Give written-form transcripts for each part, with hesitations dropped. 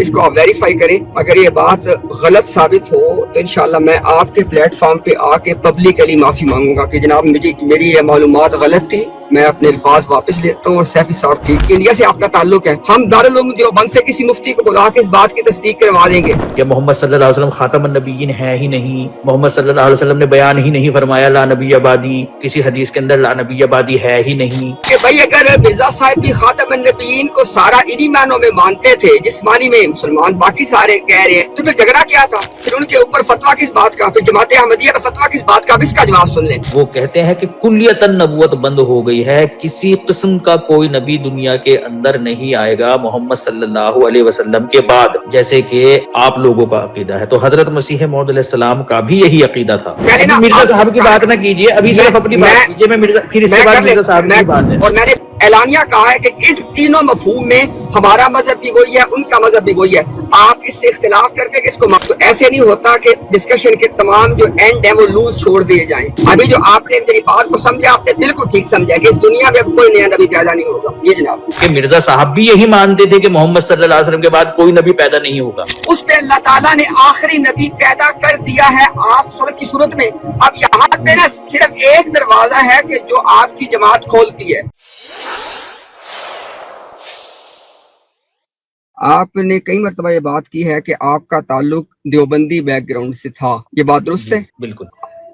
اس کو آپ ویریفائی کریں. اگر یہ بات غلط ثابت ہو تو انشاءاللہ میں آپ کے پلیٹ فارم پہ آ کے پبلکلی معافی مانگوں گا کہ جناب میری یہ معلومات غلط تھی, میں اپنے الفاظ واپس لیتا ہوں. اور سیفی صاحب ٹھیک انڈیا سے آپ کا تعلق ہے, ہم دارالعلوم دیوبند سے کسی مفتی کو بلا کے اس بات کی تصدیق کروا دیں گے کہ محمد صلی اللہ علیہ وسلم خاتم النبیین ہے ہی نہیں. محمد صلی اللہ علیہ وسلم نے بیان ہی نہیں فرمایا لا نبی آبادی, کسی حدیث کے اندر لا نبی آبادی ہے ہی نہیں. کہ بھائی اگر مرزا صاحب بھی خاتم النبیین کو سارا انہی معنوں میں مانتے تھے جس معنی میں مسلمان باقی سارے کہہ رہے ہیں, تو پھر جھگڑا کیا تھا؟ پھر ان کے اوپر فتویٰ کس بات کا, پھر جماعت احمدیہ کا فتویٰ کس بات کا؟ اب اس کا جواب سن لیں. وہ کہتے ہیں کہ کلیتاً نبوت بند ہو گئی ہے, کسی قسم کا کوئی نبی دنیا کے اندر نہیں آئے گا محمد صلی اللہ علیہ وسلم کے بعد, جیسے کہ آپ لوگوں کا عقیدہ ہے. تو حضرت مسیح موعود علیہ السلام کا بھی یہی عقیدہ تھا. مرزا صاحب کی بات نہ کیجیے, ابھی صرف اپنی بات کیجیے. میں مرزا پھر اس کے بعد مرزا صاحب کی بات ہے. اور میں نے اعلانیہ کہا ہے کہ ان تینوں مفہوم میں ہمارا مذہب بھی وہی ہے, ان کا مذہب بھی وہی ہے. آپ اس سے اختلاف کرتے کہ اس کو تو ایسے نہیں ہوتا کہ ڈسکشن کے تمام جو اینڈ ہیں وہ لوز چھوڑ دیے جائیں. ابھی جو آپ نے میری بات کو سمجھا, آپ نے بالکل ٹھیک سمجھا کہ اس دنیا میں اب کوئی نیا نبی پیدا نہیں ہوگا. یہ جناب کہ مرزا صاحب بھی یہی مانتے تھے کہ محمد صلی اللہ علیہ وسلم کے بعد کوئی نبی پیدا نہیں ہوگا. اس پہ اللہ تعالیٰ نے آخری نبی پیدا کر دیا ہے آپ سب کی صورت میں. اب یہاں پہ نا صرف ایک دروازہ ہے کہ جو آپ کی جماعت کھولتی ہے. آپ نے کئی مرتبہ یہ بات کی ہے کہ آپ کا تعلق دیوبندی بیک گراؤنڈ سے تھا, یہ بات درست ہے؟ بالکل.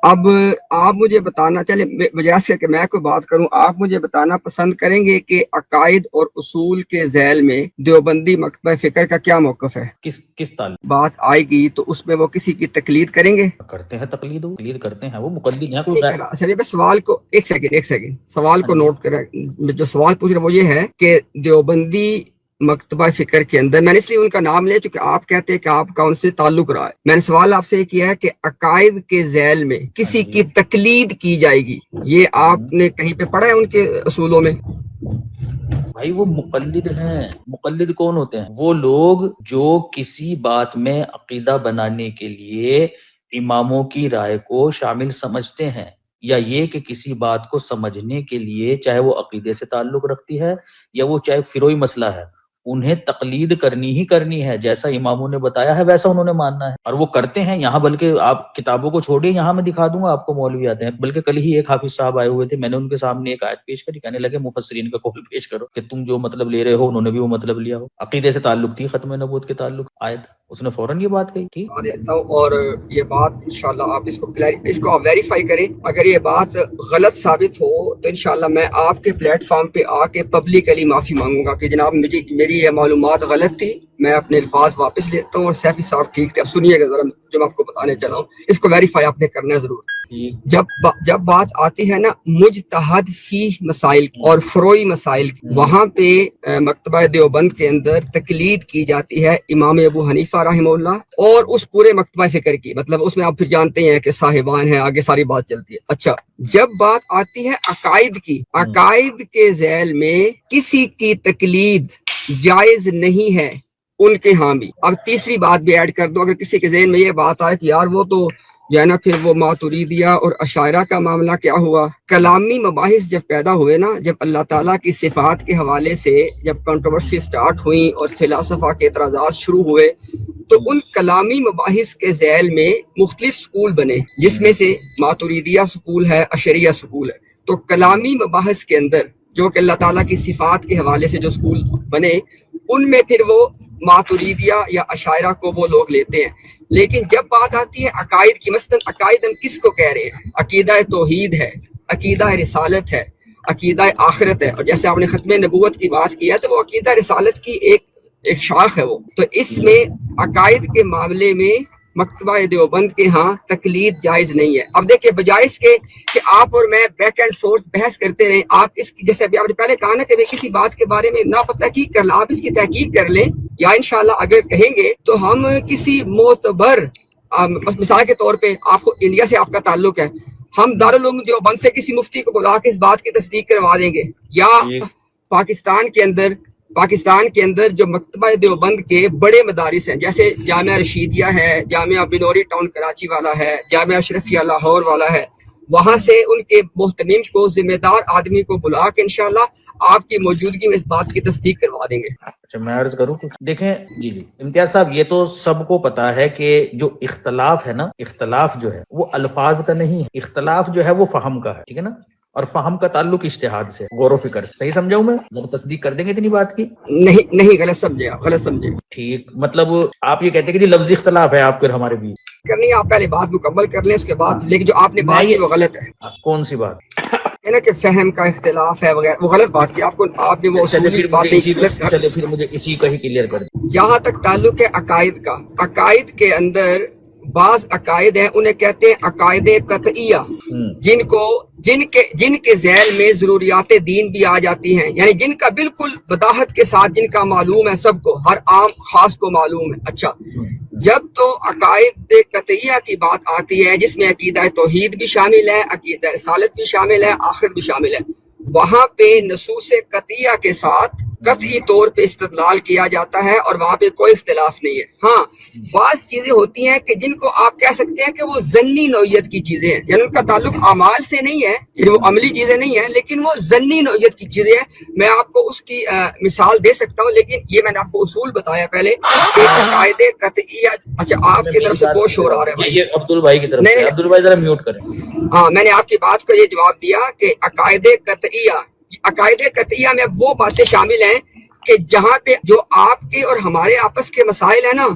اب آپ مجھے بتانا, چلے بجائے سے کہ میں کوئی بات کروں, آپ مجھے بتانا پسند کریں گے کہ عقائد اور اصول کے ذیل میں دیوبندی مکتبہ فکر کا کیا موقف ہے؟ کس تعلق بات آئے گی تو اس میں وہ کسی کی تقلید کریں گے؟ کرتے ہیں تقلید کرتے ہیں, وہ مقلد ہیں. کوئی چلیے میں سوال کو ایک سیکنڈ سوال کو نوٹ کریں. جو سوال پوچھ رہا وہ یہ ہے کہ دیوبندی مکتبہ فکر کے اندر, میں نے اس لیے ان کا نام لیا چونکہ آپ کہتے ہیں کہ آپ کا ان سے تعلق رہا ہے. میں نے سوال آپ سے یہ کیا ہے کہ عقائد کے ذیل میں کسی کی تقلید کی جائے گی, یہ آپ نے کہیں پہ پڑھا ہے ان کے اصولوں میں؟ بھائی وہ مقلد ہیں. مقلد کون ہوتے ہیں؟ وہ لوگ جو کسی بات میں عقیدہ بنانے کے لیے اماموں کی رائے کو شامل سمجھتے ہیں, یا یہ کہ کسی بات کو سمجھنے کے لیے, چاہے وہ عقیدے سے تعلق رکھتی ہے یا وہ چاہے فروعی مسئلہ ہے, انہیں تقلید کرنی ہی کرنی ہے. جیسا اماموں نے بتایا ہے ویسا انہوں نے ماننا ہے, اور وہ کرتے ہیں. یہاں بلکہ آپ کتابوں کو چھوڑیے, یہاں میں دکھا دوں گا آپ کو مولوی آتے ہیں. بلکہ کل ہی ایک حافظ صاحب آئے ہوئے تھے, میں نے ان کے سامنے ایک آیت پیش کری, کہنے لگے مفسرین کا قول پیش کرو کہ تم جو مطلب لے رہے ہو انہوں نے بھی وہ مطلب لیا ہو. عقیدے سے تعلق تھی, ختم نبوت کے تعلق آیت, اس نے فوراً یہ بات کہی تھی. اور یہ بات انشاءاللہ آپ اس کو آپ ویریفائی کریں. اگر یہ بات غلط ثابت ہو تو انشاءاللہ میں آپ کے پلیٹ فارم پہ آ کے پبلکلی معافی مانگوں گا کہ جناب میری یہ معلومات غلط تھی, میں اپنے الفاظ واپس لیتا ہوں. اور سیفی صاحب ٹھیک تھے. اب سنیے گا ذرا جو میں آپ کو بتانے چلا ہوں, اس کو ویریفائی آپ نے کرنا ہے ضرور. جب بات آتی ہے نا مجتہد فی مسائل اور فروعی مسائل کی, وہاں پہ مکتبہ دیوبند کے اندر تقلید کی جاتی ہے امام ابو حنیفہ رحمہ اللہ اور اس پورے مکتبہ فکر کی. مطلب اس میں آپ پھر جانتے ہیں کہ صاحبان ہیں, آگے ساری بات چلتی ہے. اچھا, جب بات آتی ہے عقائد کی, عقائد کے ذیل میں کسی کی تقلید جائز نہیں ہے ان کے ہاں بھی. اب تیسری بات بھی ایڈ کر دو, اگر کسی کے ذہن میں یہ بات آئے کہ یار وہ تو جو ہے نا پھر وہ ماتریدیہ اور اشاعرہ کا معاملہ کیا ہوا. کلامی مباحث جب پیدا ہوئے نا, جب اللہ تعالیٰ کی صفات کے حوالے سے جب کنٹروورسی سٹارٹ ہوئی اور فلاسفہ کے اعتراضات شروع ہوئے, تو ان کلامی مباحث کے ذیل میں مختلف سکول بنے, جس میں سے ماتریدیہ سکول ہے, اشعریہ سکول ہے. تو کلامی مباحث کے اندر جو کہ اللہ تعالیٰ کی صفات کے حوالے سے جو سکول بنے, ان میں پھر وہ ماتریدیہ یا اشاعرہ کو وہ لوگ لیتے ہیں. لیکن جب بات آتی ہے عقائد کی, مثلا عقائد ہم کس کو کہہ رہے ہیں؟ عقیدہ توحید ہے, عقیدہ رسالت ہے, عقیدہ آخرت ہے. اور جیسے آپ نے ختم نبوت کی بات کی ہے تو وہ عقیدہ رسالت کی ایک شاخ ہے وہ. تو اس میں عقائد کے معاملے میں مکتبہ دیوبند کے ہاں تقلید جائز نہیں ہے. اب دیکھیں, بجائے اس کے کہ آپ اور میں بیک اینڈ فورتھ بحث کرتے رہیں, آپ اس کی جیسے ابھی آپ نے پہلے کہا نا کہ کسی بات کے بارے میں نہ تحقیق کر لیں, آپ اس کی تحقیق کر لیں, یا انشاءاللہ اگر کہیں گے تو ہم کسی معتبر, مثال کے طور پہ آپ کو انڈیا سے آپ کا تعلق ہے, ہم دارالعلوم دیوبند سے کسی مفتی کو بلا کے اس بات کی تصدیق کروا دیں گے. یا پاکستان کے اندر جو مکتبہ دیوبند کے بڑے مدارس ہیں, جیسے جامعہ رشیدیہ ہے, جامعہ بنوری ٹاؤن کراچی والا ہے, جامعہ اشرفیہ لاہور والا ہے, وہاں سے ان کے محتمم کو, ذمہ دار آدمی کو بلا کے انشاءاللہ آپ کی موجودگی میں اس بات کی تصدیق کروا دیں گے۔ اچھا میں عرض کروں کچھ؟ دیکھیں جی امتیاز صاحب، یہ تو سب کو پتا ہے کہ جو اختلاف ہے نا، اختلاف جو ہے وہ الفاظ کا نہیں ہے، اختلاف جو ہے وہ فہم کا ہے، ٹھیک ہے نا؟ اور فہم کا تعلق اجتہاد سے، غور و فکر سے۔ صحیح سمجھاؤں میں؟ ذرا تصدیق کر دیں گے اتنی بات کی؟ نہیں غلط سمجھے آپ، غلط سمجھے۔ ٹھیک، مطلب آپ یہ کہتے ہیں کہ جی لفظی اختلاف ہے آپ کے اور ہمارے بیچ؟ کرنی آپ پہلے بات مکمل کر لیں اس کے بعد، لیکن جو آپ نے میں بات کی یہ وہ غلط ہے، کون سی بات؟ ہے نا کہ فہم کا اختلاف ہے وغیرہ، وہ غلط بات کی آپ نے وہ چلے اصولی پھر بات مجھے اسی نہیں غلط چلے پھر مجھے اسی کا ہی کلیئر کر دیں۔ جہاں تک تعلق ہے عقائد کا، عقائد کے اندر بعض عقائد ہیں انہیں کہتے ہیں عقائد قطعیہ، جن کے ذیل میں ضروریات دین بھی آ جاتی ہیں، یعنی جن کا بالکل وضاحت کے ساتھ جن کا معلوم ہے، سب کو، ہر عام خاص کو معلوم ہے۔ اچھا، جب تو عقائد قطعیہ کی بات آتی ہے جس میں عقیدہ توحید بھی شامل ہے، عقیدہ رسالت بھی شامل ہے، آخرت بھی شامل ہے، وہاں پہ نصوص قطعیہ کے ساتھ قطعی طور پہ استدلال کیا جاتا ہے اور وہاں پہ کوئی اختلاف نہیں ہے۔ ہاں بعض چیزیں ہوتی ہیں کہ جن کو آپ کہہ سکتے ہیں کہ وہ ظنی نوعیت کی چیزیں ہیں، یعنی ان کا تعلق اعمال سے نہیں ہے، یعنی وہ عملی چیزیں نہیں ہیں، لیکن وہ ظنی نوعیت کی چیزیں ہیں۔ میں آپ کو اس کی مثال دے سکتا ہوں، لیکن یہ میں نے آپ کو اصول بتایا پہلے کہ عقائد قطعیہ۔ اچھا آپ کی طرف سے بہت شور آ رہا ہے بھائی، یہ عبدال بھائی کی طرف سے، عبدال بھائی ذرا میوٹ کریں۔ ہاں میں نے آپ کی بات کو یہ جواب دیا کہ عقائد قطعیہ میں وہ باتیں شامل ہیں کہ جہاں پہ جو آپ کے اور ہمارے آپس کے مسائل ہیں نا،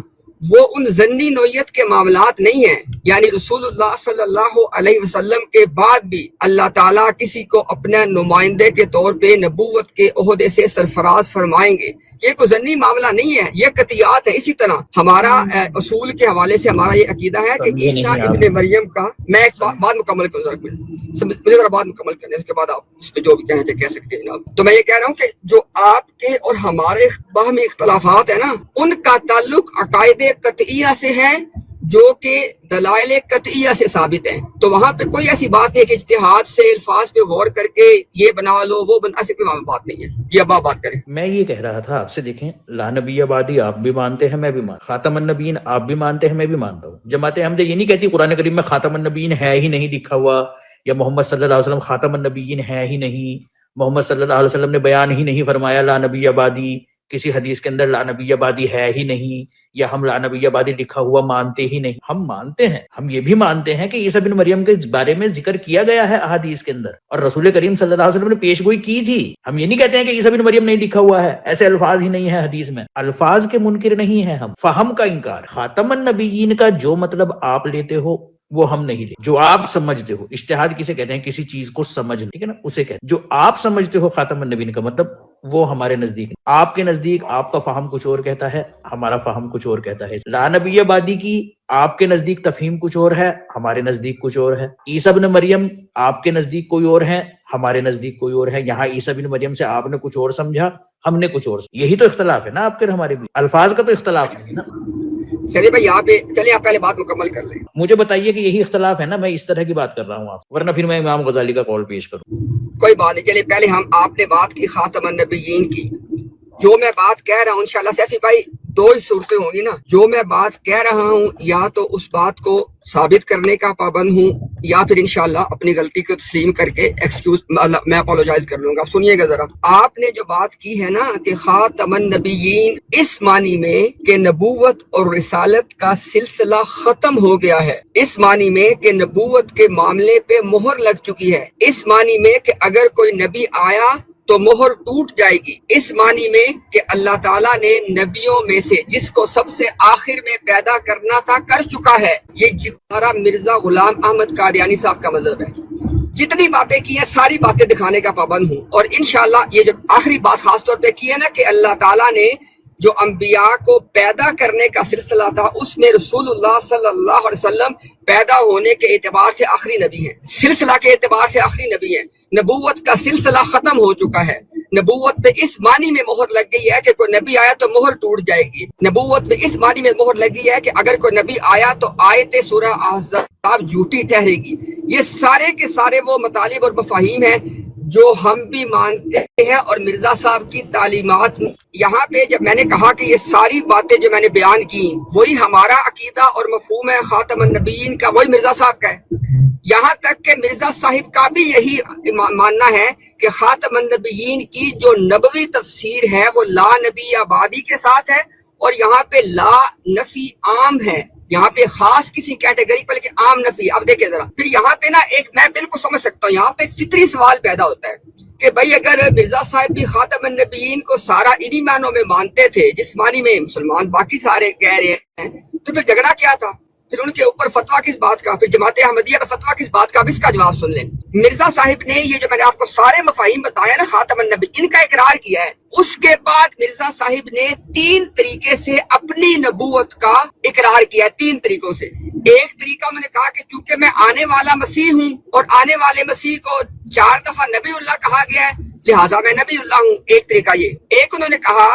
وہ ان ظنی نوعیت کے معاملات نہیں ہیں، یعنی رسول اللہ صلی اللہ علیہ وسلم کے بعد بھی اللہ تعالیٰ کسی کو اپنے نمائندے کے طور پہ نبوت کے عہدے سے سرفراز فرمائیں گے، یہ کوئی ضمنی معاملہ نہیں ہے، یہ قطعیات ہے۔ اسی طرح ہمارا اصول کے حوالے سے ہمارا یہ عقیدہ ہے کہ عیسیٰ ابن مریم کا، میں ایک بات مکمل کروں ذرا، مجھے ذرا بات مکمل کرنے، اس کے بعد آپ اس پہ جو بھی کہنا چاہے کہہ سکتے ہیں جناب۔ تو میں یہ کہہ رہا ہوں کہ جو آپ کے اور ہمارے باہمی اختلافات ہیں نا، ان کا تعلق عقائد قطعیہ سے ہے جو کہ دلائل قطعیہ سے ثابت ہیں، تو وہاں پہ کوئی ایسی بات نہیں کہ اجتہاد سے الفاظ پہ غور کر کے یہ بنا لو وہ بنا، ایسی کوئی وہاں بات نہیں ہے۔ جی اب آپ بات کریں۔ میں یہ کہہ رہا تھا آپ سے، دیکھیں لا نبی آبادی آپ بھی مانتے ہیں، میں بھی مانتا، خاتم النبیین آپ بھی مانتے ہیں، میں بھی مانتا ہوں۔ جماعت احمدیہ یہ نہیں کہتی قرآن کریم میں خاتم النبیین ہے ہی نہیں لکھا ہوا، یا محمد صلی اللہ علیہ وسلم خاتم النبیین ہے ہی نہیں، محمد صلی اللہ علیہ وسلم نے بیان ہی نہیں فرمایا لا نبی آبادی، کسی حدیث کے اندر لا نبی آبادی ہے ہی نہیں، یا ہم لا نبی آبادی لکھا ہوا مانتے ہی نہیں۔ ہم مانتے ہیں، ہم یہ بھی مانتے ہیں کہ عیسیٰ بن مریم کے بارے میں ذکر کیا گیا ہے احادیث کے اندر، اور رسول کریم صلی اللہ علیہ وسلم نے پیش گوئی کی تھی۔ ہم یہ نہیں کہتے ہیں کہ عیسیٰ بن مریم نہیں لکھا ہوا ہے، ایسے الفاظ ہی نہیں ہے حدیث میں، الفاظ کے منکر نہیں ہیں ہم، فہم کا انکار۔ خاتم النبیین کا جو مطلب آپ لیتے ہو وہ ہم نہیں لے، جو آپ سمجھتے ہو، اجتہاد کسے کہتے ہیں؟ کسی چیز کو سمجھنا، ٹھیک ہے نا، اسے کہتے ہیں۔ جو آپ سمجھتے ہو خاتم النبیین کا مطلب، وہ ہمارے نزدیک، آپ کے نزدیک آپ کا فہم کچھ اور کہتا ہے، ہمارا فہم کچھ اور کہتا ہے۔ لا نبی آبادی کی آپ کے نزدیک تفہیم کچھ اور ہے، ہمارے نزدیک کچھ اور ہے۔ عیسیٰ بن مریم آپ کے نزدیک کوئی اور ہے، ہمارے نزدیک کوئی اور ہے۔ یہاں عیسیٰ بن مریم سے آپ نے کچھ اور سمجھا، ہم نے کچھ اور سمجھا۔ یہی تو اختلاف ہے نا آپ کے اور ہمارے بھی، الفاظ کا تو اختلاف نہیں ہے نا۔ چلیے بھائی یہاں پہ چلیے آپ پہلے بات مکمل کر لیں۔ مجھے بتائیے کہ یہی اختلاف ہے نا، میں اس طرح کی بات کر رہا ہوں آپ، ورنہ پھر میں امام غزالی کا قول پیش کروں۔ کوئی بات نہیں، چلیے پہلے آپ نے بات کی خاتم النبیین کی، جو میں بات کہہ رہا ہوں انشاءاللہ سیفی بھائی دو ہی صورتیں ہوں گی نا، جو میں بات کہہ رہا ہوں یا تو اس بات کو ثابت کرنے کا پابند ہوں، یا پھر انشاءاللہ اپنی غلطی کو تسلیم کر کے میں اپولوجائز کر لوں گا۔ سنیے گا ذرا، آپ نے جو بات کی ہے نا کہ خاتم النبیین اس معنی میں کہ نبوت اور رسالت کا سلسلہ ختم ہو گیا ہے، اس معنی میں کہ نبوت کے معاملے پہ مہر لگ چکی ہے، اس معنی میں کہ اگر کوئی نبی آیا تو مہر ٹوٹ جائے گی، اس معنی میں کہ اللہ تعالیٰ نے نبیوں میں سے جس کو سب سے آخر میں پیدا کرنا تھا کر چکا ہے۔ یہ جتنا مرزا غلام احمد قادیانی صاحب کا مذہب ہے، جتنی باتیں کی ہیں ساری باتیں دکھانے کا پابند ہوں، اور انشاءاللہ یہ جو آخری بات خاص طور پہ کی ہے نا کہ اللہ تعالیٰ نے جو انبیاء کو پیدا کرنے کا سلسلہ تھا اس میں رسول اللہ صلی اللہ علیہ وسلم پیدا ہونے کے اعتبار سے آخری نبی ہیں، سلسلہ کے اعتبار سے آخری نبی ہیں۔ نبوت کا سلسلہ ختم ہو چکا ہے، نبوت پہ اس معنی میں مہر لگ گئی ہے کہ کوئی نبی آیا تو مہر ٹوٹ جائے گی، نبوت پہ اس معنی میں مہر لگ گئی ہے کہ اگر کوئی نبی آیا تو آیت سورہ احزاب جھوٹی ٹھہرے گی۔ یہ سارے کے سارے وہ مطالب اور مفاہیم ہیں جو ہم بھی مانتے ہیں، اور مرزا صاحب کی تعلیمات یہاں پہ جب میں نے کہا کہ یہ ساری باتیں جو میں نے بیان کی وہی ہمارا عقیدہ اور مفہوم ہے خاتم النبیین کا، وہی مرزا صاحب کا ہے۔ یہاں تک کہ مرزا صاحب کا بھی یہی ماننا ہے کہ خاتم النبیین کی جو نبوی تفسیر ہے وہ لا نبی آبادی کے ساتھ ہے، اور یہاں پہ لا نفی عام ہے، یہاں پہ خاص کسی کیٹیگری پر لیکن عام نفی. اب دیکھیں ذرا پھر یہاں پہ نا ایک میں بالکل سمجھ سکتا ہوں، یہاں پہ ایک فطری سوال پیدا ہوتا ہے کہ بھائی اگر مرزا صاحب بھی خاتم النبیین کو سارا انہی معنوں میں مانتے تھے جس معنی میں مسلمان باقی سارے کہہ رہے ہیں، تو پھر جھگڑا کیا تھا؟ پھر ان کے اوپر فتویٰ کس بات کا؟ پھر جماعت احمدیہ پہ فتویٰ کس بات کا؟ اب اس کا جواب سن لیں. مرزا صاحب نے یہ جو میں نے آپ کو سارے مفاہیم بتایا نا خاتم النبی، ان کا اقرار کیا ہے. اس کے بعد مرزا صاحب نے 3 طریقے سے اپنی نبوت کا اقرار کیا ہے، 3 طریقوں سے. ایک طریقہ انہوں نے کہا کہ چونکہ میں آنے والا مسیح ہوں اور آنے والے مسیح کو 4 دفعہ نبی اللہ کہا گیا ہے لہٰذا میں نبی اللہ ہوں. ایک طریقہ یہ. ایک انہوں نے کہا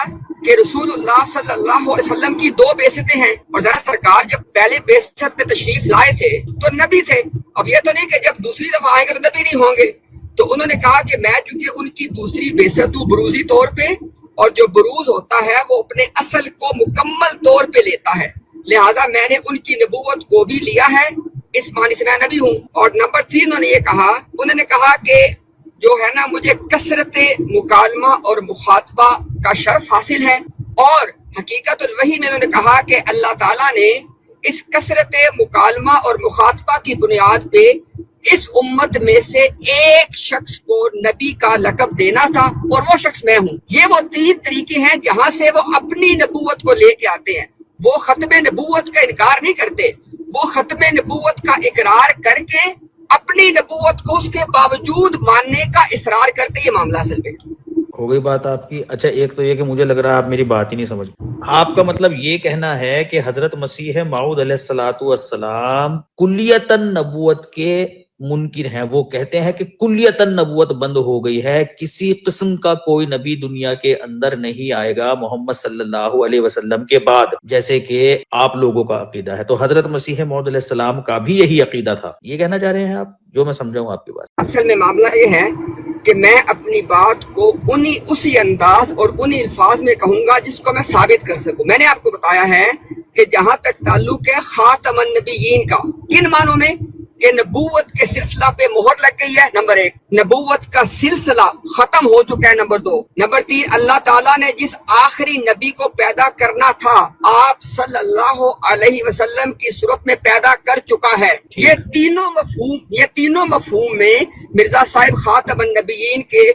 کہ رسول اللہ صلی اللہ علیہ وسلم کی 2 بعثتیں ہیں، اور ذرا سرکار جب پہلے بعثت پہ تشریف لائے تھے تو نبی تھے، اب یہ تو نہیں کہ جب دوسری دفعہ آئیں گے تو نبی نہیں ہوں گے. تو انہوں نے کہا کہ میں چونکہ ان کی دوسری بعثت ہوں بروزی طور پہ، اور جو بروز ہوتا ہے وہ اپنے اصل کو مکمل طور پہ لیتا ہے، لہٰذا میں نے ان کی نبوت کو بھی لیا ہے، اس معنی سے میں نبی ہوں. اور نمبر 3 انہوں نے کہا کہ جو ہے نا مجھے کثرت مکالمہ اور مخاطبہ کا شرف حاصل ہے، اور حقیقت الوحی میں انہوں نے کہا کہ اللہ تعالیٰ نے اس کثرت مکالمہ اور مخاطبہ کی بنیاد پہ اس امت میں سے ایک شخص کو نبی کا لقب دینا تھا، اور وہ شخص میں ہوں. یہ وہ 3 طریقے ہیں جہاں سے وہ اپنی نبوت کو لے کے آتے ہیں. وہ ختم نبوت کا انکار نہیں کرتے، وہ ختم نبوت کا اقرار کر کے اپنی نبوت کو اس کے باوجود ماننے کا اصرار کرتے. یہ معاملہ اصل میں ہو گئی بات آپ کی. اچھا ایک تو یہ کہ مجھے لگ رہا ہے آپ میری بات ہی نہیں سمجھ. آپ کا مطلب یہ کہنا ہے کہ حضرت مسیح موعود علیہ الصلوۃ والسلام کلیتاً نبوت کے منکر ہیں. وہ کہتے ہیں کہ کلیتاً نبوت بند ہو گئی ہے، کسی قسم کا کوئی نبی دنیا کے اندر نہیں آئے گا محمد صلی اللہ علیہ وسلم کے بعد، جیسے کہ آپ لوگوں کا عقیدہ ہے. تو حضرت مسیح موعود علیہ السلام کا بھی یہی عقیدہ تھا، یہ کہنا چاہ رہے ہیں آپ؟ جو میں سمجھا ہوں آپ کی بات. اصل میں معاملہ یہ ہے کہ میں اپنی بات کو اسی انداز اور انہی الفاظ میں کہوں گا جس کو میں ثابت کر سکوں. میں نے آپ کو بتایا ہے کہ جہاں تک تعلق ہے خاتم النبیین کا، کن معنوں میں؟ کہ نبوت کے سلسلہ پہ مہر لگ گئی ہے، نمبر 1. نبوت کا سلسلہ ختم ہو چکا ہے، نمبر 2. نمبر 3، اللہ تعالیٰ نے جس آخری نبی کو پیدا کرنا تھا آپ صلی اللہ علیہ وسلم کی صورت میں پیدا کر چکا ہے. یہ تینوں مفہوم میں مرزا صاحب خاتم النبیین کے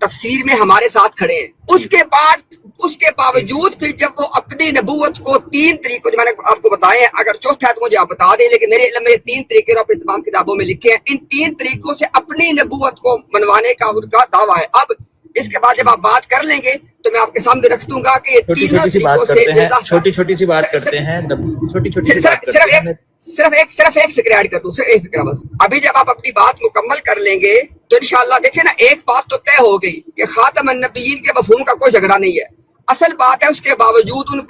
تفسیر میں ہمارے ساتھ کھڑے ہیں. اس کے باوجود پھر جب وہ اپنی نبوت کو 3 طریقوں جو میں نے آپ کو بتائے ہیں، اگر چوتھا ہے تو مجھے آپ بتا دیں، لیکن میرے علم میں 3 طریقے اور اپنی تمام کتابوں میں لکھے ہیں. ان 3 طریقوں سے اپنی نبوت کو منوانے کا ان کا دعویٰ ہے. اب اس کے بعد جب آپ بات کر لیں گے تو میں آپ کے سامنے رکھ دوں گا کہ یہ تینوں طریقوں سے چھوٹی سی بات کرتے ہیں. صرف ایک فکر ایڈ کر دوں، صرف ایک فکر بس. ابھی جب آپ اپنی بات مکمل کر لیں گے تو انشاءاللہ دیکھیں نا، ایک بات تو طے ہو گئی کہ خاتم النبیین کے مفہوم کا کوئی جھگڑا نہیں ہے. اصل بات ہے اس کے باوجود ان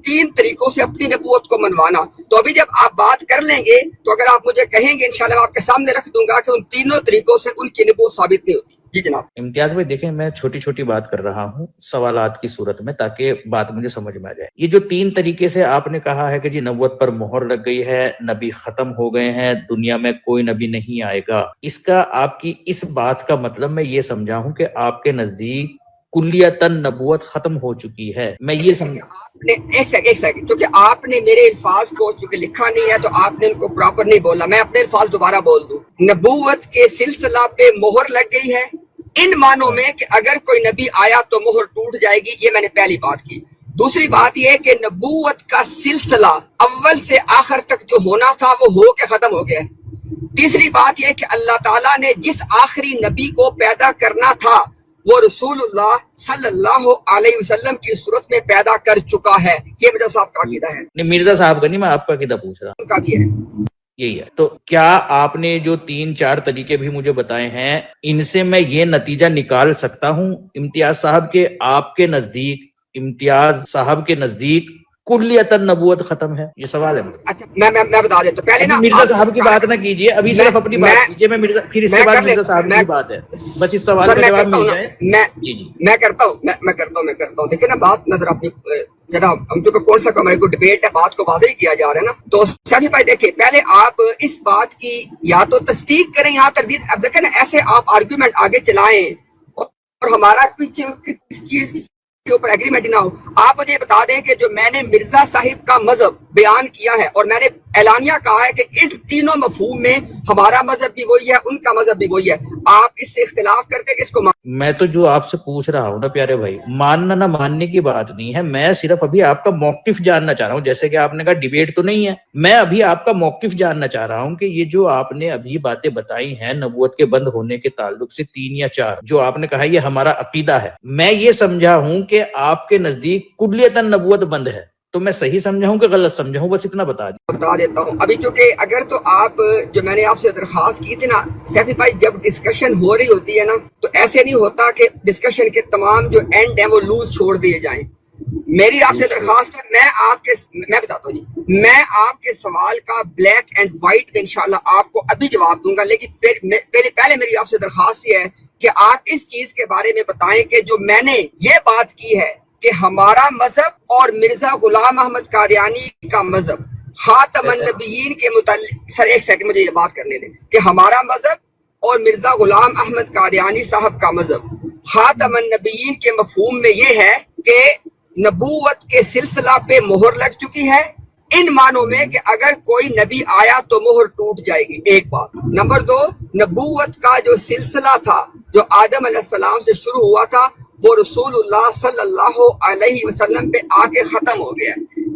3 طریقوں سے اپنی نبوت کو منوانا. تو ابھی جب آپ بات کر لیں گے تو اگر آپ مجھے کہیں گے انشاءاللہ میں آپ کے سامنے رکھ دوں گا کہ ان 3 طریقوں سے ان کی نبوت ثابت نہیں ہوتی. جی جناب. امتیاز بھائی دیکھیں، میں چھوٹی بات کر رہا ہوں سوالات کی صورت میں تاکہ بات مجھے سمجھ میں آ جائے. یہ جو 3 طریقے سے آپ نے کہا ہے کہ جی نبوت پر مہر لگ گئی ہے، نبی ختم ہو گئے ہیں، دنیا میں کوئی نبی نہیں آئے گا، اس کا آپ کی اس بات کا مطلب میں یہ سمجھا ہوں کہ آپ کے نزدیک کلیتاً نبوت ختم ہو چکی ہے. میں یہ سمجھا. ایک سیکنڈ کیونکہ آپ نے میرے الفاظ کو چونکہ لکھا نہیں ہے تو آپ نے ان کو پراپر نہیں بولا. میں اپنے الفاظ دوبارہ بول دوں. نبوت کے سلسلہ پہ مہر لگ گئی ہے ان معنوں میں کہ اگر کوئی نبی آیا تو مہر ٹوٹ جائے گی. یہ میں نے پہلی بات کی. دوسری بات یہ ہے کہ نبوت کا سلسلہ اول سے آخر تک جو ہونا تھا وہ ہو کے ختم ہو گیا. تیسری بات یہ کہ اللہ تعالیٰ نے جس آخری نبی کو پیدا کرنا تھا وہ رسول اللہ صلی اللہ علیہ وسلم کی صورت میں پیدا کر چکا ہے. یہ مرزا صاحب کا عقیدہ ہے. نہیں مرزا صاحب کا نہیں، میں آپ کا عقیدہ پوچھ رہا ہوں. ان کا بھی ہے. یہی ہے. تو کیا آپ نے جو 3-4 طریقے بھی مجھے بتائے ہیں ان سے میں یہ نتیجہ نکال سکتا ہوں امتیاز صاحب کے آپ کے نزدیک کلیتاً نبوت ختم ہے؟ یہ سوال ہے. اچھا میں بتا دیتا ہوں. پہلے نا مرزا صاحب کی بات نہ کیجیے، ابھی صرف اپنی بات کیجیے. میں مرزا پھر اس کے بعد مرزا صاحب کی بات ہے، بس اس سوال کا جواب مل جائے. میں کرتا ہوں. دیکھیں نا بات نظر اپنی جناب ہم تو کون سا ہمارے کو ڈبیٹ ہے، بات کو واضح کیا جا رہا ہے نا. تو شافی بھائی دیکھیں، پہلے آپ اس بات کی یا تو تصدیق کریں یا تردید. اب دیکھیں نا، ایسے آپ آرگیومنٹ آگے چلائیں اور ہمارا پیچھے کس چیز کے اوپر ایگریمنٹ نہ ہو. آپ مجھے بتا دیں کہ جو میں نے مرزا صاحب کا مذہب بیان کیا ہے اور میں نے اعلانیہ کہا ہے کہ اس تینوں مفہوم میں ہمارا مذہب بھی وہی ہے، ان کا مذہب بھی وہی ہے، آپ اس سے اختلاف کرتے کہ اس کو میں تو جو آپ سے پوچھ رہا ہوں نا پیارے بھائی، ماننا نہ ماننے کی بات نہیں ہے، میں صرف ابھی آپ کا موقف جاننا چاہ رہا ہوں. جیسے کہ آپ نے کہا ڈیبیٹ تو نہیں ہے، میں ابھی آپ کا موقف جاننا چاہ رہا ہوں کہ یہ جو آپ نے ابھی باتیں بتائی ہیں نبوت کے بند ہونے کے تعلق سے 3 یا 4 جو آپ نے کہا یہ ہمارا عقیدہ ہے، میں یہ سمجھا ہوں کہ آپ کے نزدیک کلیتاً نبوت بند ہے. تو میں صحیح سمجھا ہوں کہ غلط سمجھا ہوں؟ بس اتنا بتا دیتا ہوں. ابھی چونکہ اگر تو آپ جو میں نے آپ سے درخواست کی تھی نا سیفی بھائی، جب ڈسکشن ہو رہی ہوتی ہے نا تو ایسے نہیں ہوتا کہ ڈسکشن کے تمام جو اینڈ ہیں وہ لوز چھوڑ دیے جائیں. میری آپ سے درخواست ہے، میں بتاتا ہوں جی، میں آپ کے سوال کا بلیک اینڈ وائٹ میں انشاءاللہ آپ کو ابھی جواب دوں گا، لیکن پہلے میری آپ سے درخواست یہ ہے کہ آپ اس چیز کے بارے میں بتائیں کہ جو میں نے یہ بات کی ہے کہ ہمارا مذہب اور مرزا غلام احمد قادیانی کا مذہب خاتم النبیین کے متعلق. سر ایک سیکنڈ مجھے یہ بات کرنے دیں کہ ہمارا مذہب اور مرزا غلام احمد قادیانی صاحب کا مذہب خاتم النبیین کے مفہوم میں یہ ہے کہ نبوت کے سلسلہ پہ مہر لگ چکی ہے، ان معنوں میں کہ اگر کوئی نبی آیا تو مہر ٹوٹ جائے گی. ایک بات. نمبر 2، نبوت کا جو سلسلہ تھا جو آدم علیہ السلام سے شروع ہوا تھا وہ رسول اللہ صلی اللہ علیہ وسلم پہ آ کے ختم ہو گیا.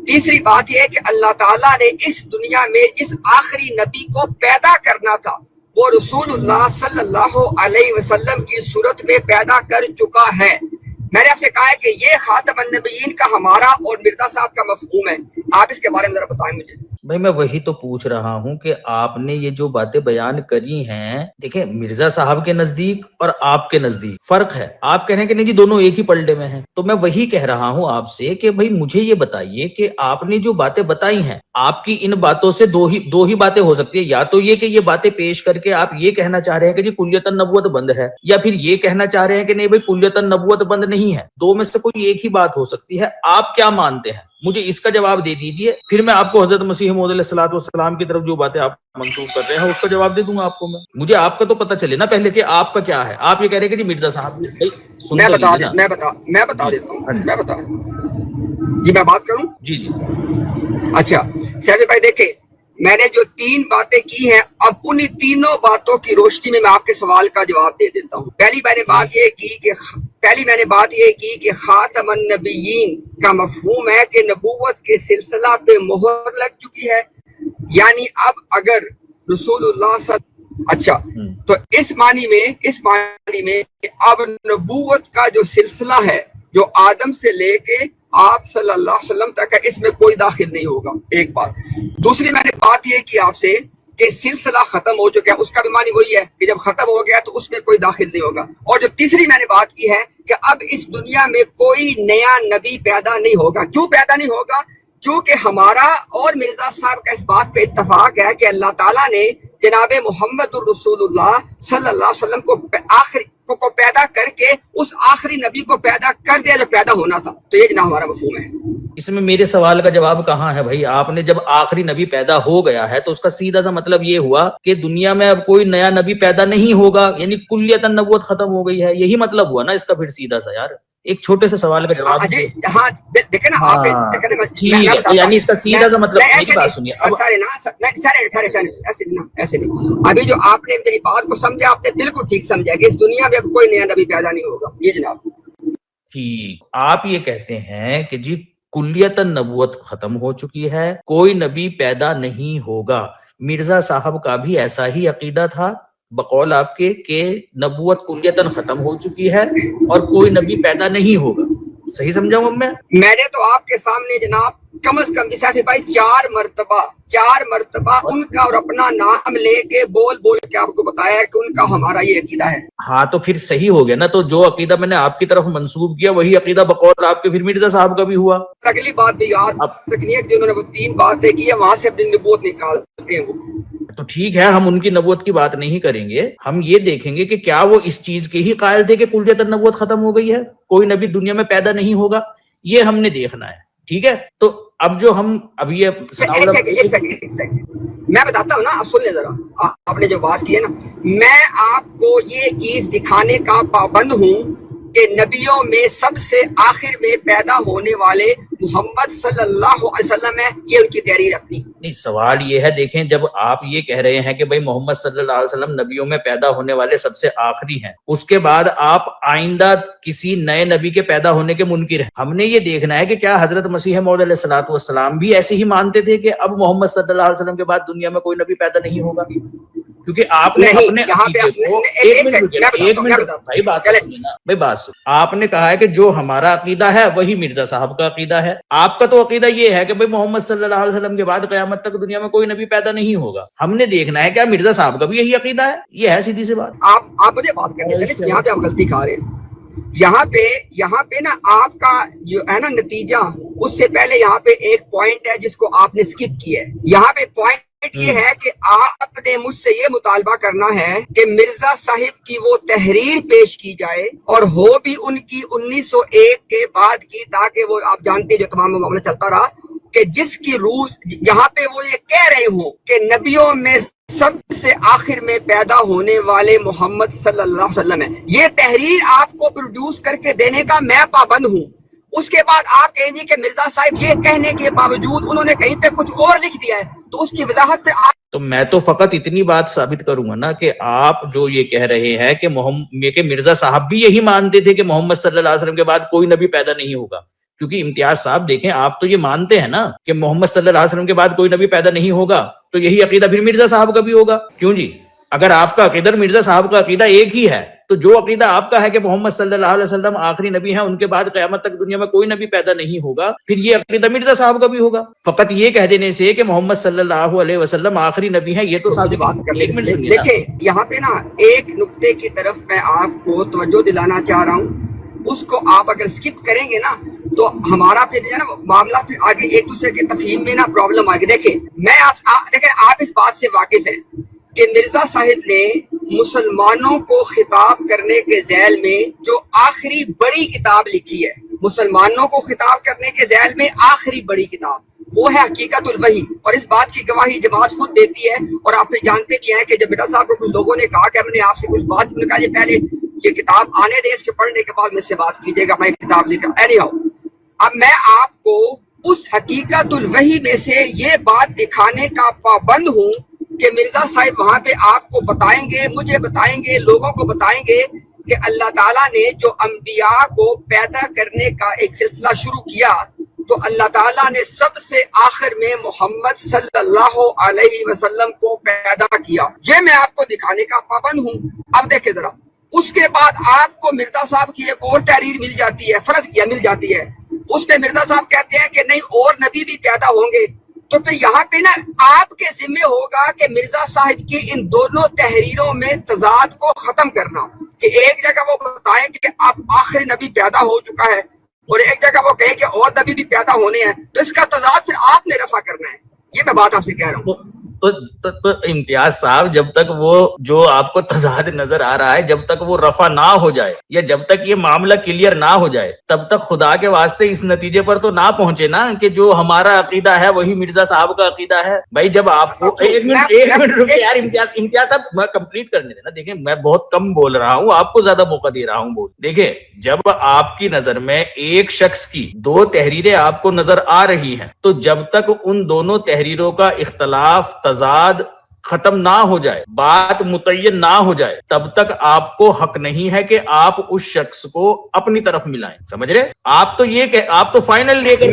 تیسری بات یہ ہے کہ اللہ تعالیٰ نے اس دنیا میں جس آخری نبی کو پیدا کرنا تھا وہ رسول اللہ صلی اللہ علیہ وسلم کی صورت میں پیدا کر چکا ہے. میں نے آپ سے کہا ہے کہ یہ خاتم النبیین کا ہمارا اور مرزا صاحب کا مفہوم ہے. آپ اس کے بارے میں ذرا بتائیں مجھے. بھائی میں وہی تو پوچھ رہا ہوں کہ آپ نے یہ جو باتیں بیان کری ہیں، دیکھیں مرزا صاحب کے نزدیک اور آپ کے نزدیک فرق ہے. آپ کہہ رہے ہیں کہ نہیں جی دونوں ایک ہی پلڑے میں ہیں، تو میں وہی کہہ رہا ہوں آپ سے کہ بھائی مجھے یہ بتائیے کہ آپ نے جو باتیں بتائی ہیں، آپ کی ان باتوں سے دو ہی باتیں ہو سکتی ہے. یا تو یہ کہ یہ باتیں پیش کر کے آپ یہ کہنا چاہ رہے ہیں کہ جی کلیتاً نبوت بند ہے، یا پھر یہ کہنا چاہ رہے ہیں کہ نہیں بھائی کلیتاً نبوت بند نہیں ہے. دو میں سے کوئی ایک ہی بات ہو سکتی ہے. آپ کیا مانتے ہیں؟ مجھے اس کا جواب دے دیجئے، پھر میں آپ کو حضرت مسیح موعود علیہ الصلوۃ والسلام کی طرف جو باتیں آپ منسوخ کر رہے ہیں اس کا جواب دے دوں گا آپ کو. مجھے آپ کا تو پتہ چلے نا پہلے کہ آپ کا کیا ہے. آپ یہ کہہ رہے ہیں کہ جی مرزا صاحب میں بتا دیتا ہوں. جی میں بات کروں. جی اچھا شیخ بھائی دیکھیں، میں نے جو 3 باتیں کی ہیں اب انہی تینوں باتوں کی روشنی میں آپ کے سوال کا جواب دے دیتا ہوں. پہلی میں نے بات یہ کی کہ خاتم النبیین کا مفہوم ہے کہ نبوت کے سلسلہ پہ مہر لگ چکی ہے. یعنی اب اگر رسول اللہ اچھا تو اس معنی میں اب نبوت کا جو سلسلہ ہے جو آدم سے لے کے آپ صلی اللہ علیہ وسلم تک ہے، اس میں کوئی داخل نہیں ہوگا. ایک بات. دوسری میں نے بات یہ کی آپ سے کہ سلسلہ ختم ہو چکا ہے، اس کا بھی معنی وہی ہے کہ جب ختم ہو گیا تو اس میں کوئی داخل نہیں ہوگا. اور جو تیسری میں نے بات کی ہے کہ اب اس دنیا میں کوئی نیا نبی پیدا نہیں ہوگا. کیوں پیدا نہیں ہوگا؟ کیونکہ ہمارا اور مرزا صاحب کا اس بات پہ اتفاق ہے کہ اللہ تعالیٰ نے جناب محمد الرسول اللہ صلی اللہ علیہ وسلم کو پیدا کر کے اس آخری نبی کو پیدا کر دیا جو پیدا ہونا تھا. تو یہ جناب ہمارا مفہوم ہے. اس میں میرے سوال کا جواب کہاں ہے بھائی؟ آپ نے جب آخری نبی پیدا ہو گیا ہے تو اس کا سیدھا سا مطلب یہ ہوا کہ دنیا میں اب کوئی نیا نبی پیدا نہیں ہوگا، یعنی کلیتاً نبوت ختم ہو گئی ہے. یہی مطلب ہوا نا اس کا پھر سیدھا سا. یار ایک چھوٹے سے سوال کا جواب دیکھیں نا آپ یعنی اس کا سیدھا سا مطلب. میری بات سنیے ایسے نہیں. ابھی جو آپ نے میری بات کو سمجھا آپ نے بالکل ٹھیک سمجھا کہ اس دنیا میں اب کوئی نیا نبی پیدا نہیں ہوگا. یہ جناب ٹھیک. آپ یہ کہتے ہیں کہ جی کلیتاً نبوت ختم ہو چکی ہے، کوئی نبی پیدا نہیں ہوگا. مرزا صاحب کا بھی ایسا ہی عقیدہ تھا بقول آپ کے کہ نبوت کلیتاً ختم ہو چکی ہے اور کوئی نبی پیدا نہیں ہوگا. صحیح سمجھا ہوں میں نے تو آپ کے سامنے جناب کم از کم جیسے بھائی 4 مرتبہ ان کا اور اپنا نام لے کے بول کے آپ کو بتایا کہ ان کا ہمارا یہ عقیدہ ہے. ہاں تو پھر صحیح ہو گیا نا. تو جو عقیدہ میں نے آپ کی طرف منسوب کیا وہی عقیدہ بقول آپ کے پھر مرزا صاحب کا بھی ہوا. اگلی بات بھی یاد رکھنی ہے کہ انہوں نے وہ 3 باتیں کی ہیں وہاں سے اپنی نبوت نکالتے ہیں. وہ تو ٹھیک ہے، ہم ان کی نبوت کی بات نہیں کریں گے. ہم یہ دیکھیں گے کہ کیا وہ اس چیز کے ہی قائل تھے کہ کلیتاً نبوت ختم ہو گئی ہے، کوئی نبی دنیا میں پیدا نہیں ہوگا. یہ ہم نے دیکھنا ہے. ٹھیک ہے. تو اب جو ہم اب یہ ایک سیکنڈ میں بتاتا ہوں نا, آپ سن لیں ذرا, آپ نے جو بات کی ہے نا, میں آپ کو یہ چیز دکھانے کا پابند ہوں کہ نبیوں میں سب سے آخر میں پیدا ہونے والے محمد صلی اللہ علیہ وسلم ہے, یہ ان کی تحریر اپنی. نہیں, سوال یہ ہے, دیکھیں جب آپ یہ کہہ رہے ہیں کہ بھائی محمد صلی اللہ علیہ وسلم نبیوں میں پیدا ہونے والے سب سے آخری ہیں, اس کے بعد آپ آئندہ کسی نئے نبی کے پیدا ہونے کے منکر ہیں. ہم نے یہ دیکھنا ہے کہ کیا حضرت مسیح موعود علیہ الصلوۃ والسلام بھی ایسے ہی مانتے تھے کہ اب محمد صلی اللہ علیہ وسلم کے بعد دنیا میں کوئی نبی پیدا نہیں ہوگا؟ کیونکہ آپ نے اپنے عقیدے کو ایک منٹ بھائی بات سننا, بھائی بات سن, آپ نے کہا ہے کہ جو ہمارا عقیدہ ہے وہی مرزا صاحب کا عقیدہ ہے. آپ کا تو عقیدہ یہ ہے کہ بھائی محمد صلی اللہ علیہ وسلم کے بعد قیامت تک دنیا میں کوئی نبی پیدا نہیں ہوگا. ہم نے دیکھنا ہے کیا مرزا صاحب کا بھی یہی عقیدہ ہے. یہ ہے سیدھی سی بات. آپ مجھے بات کرنے دیں, یہاں پہ آپ غلطی کھا رہے ہیں. یہاں پہ نا آپ کا جو ہے نا نتیجہ, اس سے پہلے یہاں پہ ایک پوائنٹ ہے جس کو آپ نے اسکپ کیا ہے. یہاں پہ پوائنٹ یہ ہے کہ آپ نے مجھ سے یہ مطالبہ کرنا ہے کہ مرزا صاحب کی وہ تحریر پیش کی جائے, اور ہو بھی ان کی 1901 کے بعد کی, تاکہ وہ آپ جانتے جو تمام معاملہ چلتا رہا, کہ جس کی روز جہاں پہ وہ یہ کہہ رہے ہوں کہ نبیوں میں سب سے آخر میں پیدا ہونے والے محمد صلی اللہ علیہ وسلم ہے. یہ تحریر آپ کو پروڈیوس کر کے دینے کا میں پابند ہوں. اس کے بعد آپ کہیں گے کہ مرزا صاحب یہ کہنے کے باوجود انہوں نے کہیں پہ کچھ اور لکھ دیا ہے, تو اس کی وضاحت پھر آپ. تو میں تو فقط اتنی بات ثابت کروں گا نا کہ آپ جو یہ کہہ رہے ہیں کہ مرزا صاحب بھی یہی مانتے تھے کہ محمد صلی اللہ علیہ وسلم کے بعد کوئی نبی پیدا نہیں ہوگا. کیونکہ امتیاز صاحب دیکھیں, آپ تو یہ مانتے ہیں نا کہ محمد صلی اللہ علیہ وسلم کے بعد کوئی نبی پیدا نہیں ہوگا, تو یہی عقیدہ پھر مرزا صاحب کا بھی ہوگا. کیوں جی؟ اگر آپ کا عقیدہ مرزا صاحب کا عقیدہ ایک ہی ہے, تو جو عقیدہ آپ کا ہے کہ محمد صلی اللہ علیہ وسلم آخری نبی ہیں, ان کے بعد قیامت تک دنیا میں کوئی نبی پیدا نہیں ہوگا, پھر یہ عقیدہ مرزا صاحب کا بھی ہوگا. فقط یہ کہہ دینے سے کہ محمد صلی اللہ علیہ وسلم آخری نبی ہیں, یہ تو دیکھیں یہاں پہ نا ایک نقطے کی طرف میں آپ کو توجہ دلانا چاہ رہا ہوں, اس کو آپ اگر اسکپ کریں گے نا تو ہمارا پھر جو ہے نا معاملہ پھر آگے ایک دوسرے کے تفہیم میں نا پرابلم آگے. دیکھیں آپ اس بات سے واقف ہیں کہ مرزا صاحب نے مسلمانوں کو خطاب کرنے کے ذیل میں جو آخری بڑی کتاب لکھی ہے, مسلمانوں کو خطاب کرنے کے ذیل میں آخری بڑی کتاب, وہ ہے حقیقت الوحی. اور اس بات کی گواہی جماعت خود دیتی ہے, اور آپ پھر جانتے بھی ہیں کہ جب بیٹا صاحب کو کچھ لوگوں نے کہا کہ ہم نے آپ سے کچھ بات کی, کہا یہ پہلے یہ کتاب آنے دے, اس کے پڑھنے کے بعد مجھ سے بات کیجیے گا, میں کتاب لکھا. اب میں آپ کو اس حقیقت الوحی میں سے یہ بات دکھانے کا پابند ہوں کہ مرزا صاحب وہاں پہ آپ کو بتائیں گے, مجھے بتائیں گے, لوگوں کو بتائیں گے کہ اللہ تعالیٰ نے جو انبیاء کو پیدا کرنے کا ایک سلسلہ شروع کیا, تو اللہ تعالیٰ نے سب سے آخر میں محمد صلی اللہ علیہ وسلم کو پیدا کیا. یہ میں آپ کو دکھانے کا پابند ہوں. اب دیکھیں ذرا, اس کے بعد آپ کو مرزا صاحب کی ایک اور تحریر مل جاتی ہے, فرض کیا مل جاتی ہے, اس میں مرزا صاحب کہتے ہیں کہ نہیں اور نبی بھی پیدا ہوں گے. تو پھر یہاں پہ نا آپ کے ذمہ ہوگا کہ مرزا صاحب کی ان دونوں تحریروں میں تضاد کو ختم کرنا, کہ ایک جگہ وہ بتائیں کہ اب آخری نبی پیدا ہو چکا ہے, اور ایک جگہ وہ کہیں کہ اور نبی بھی پیدا ہونے ہیں, تو اس کا تضاد پھر آپ نے رفع کرنا ہے. یہ میں بات آپ سے کہہ رہا ہوں. تو امتیاز صاحب, جب تک وہ جو آپ کو تضاد نظر آ رہا ہے, جب تک وہ رفع نہ ہو جائے, یا جب تک یہ معاملہ کلیئر نہ ہو جائے, تب تک خدا کے واسطے اس نتیجے پر تو نہ پہنچے نا کہ جو ہمارا عقیدہ ہے وہی مرزا صاحب کا عقیدہ ہے. بھائی جب آپ کو ایک منٹ رکے یار, امتیاز صاحب میں کمپلیٹ کرنے دینا. دیکھیں میں بہت کم بول رہا ہوں, آپ کو زیادہ موقع دے رہا ہوں بول. دیکھیں جب آپ کی نظر میں ایک شخص کی دو تحریریں آپ کو نظر آ رہی ہیں, تو جب تک ان دونوں تحریروں کا اختلاف تضاد ختم نہ ہو جائے, بات متعین نہ ہو جائے, تب تک آپ کو حق نہیں ہے کہ آپ اس شخص کو اپنی طرف ملائیں. سمجھ رہے؟ آپ تو یہ کہ آپ تو فائنل لے کر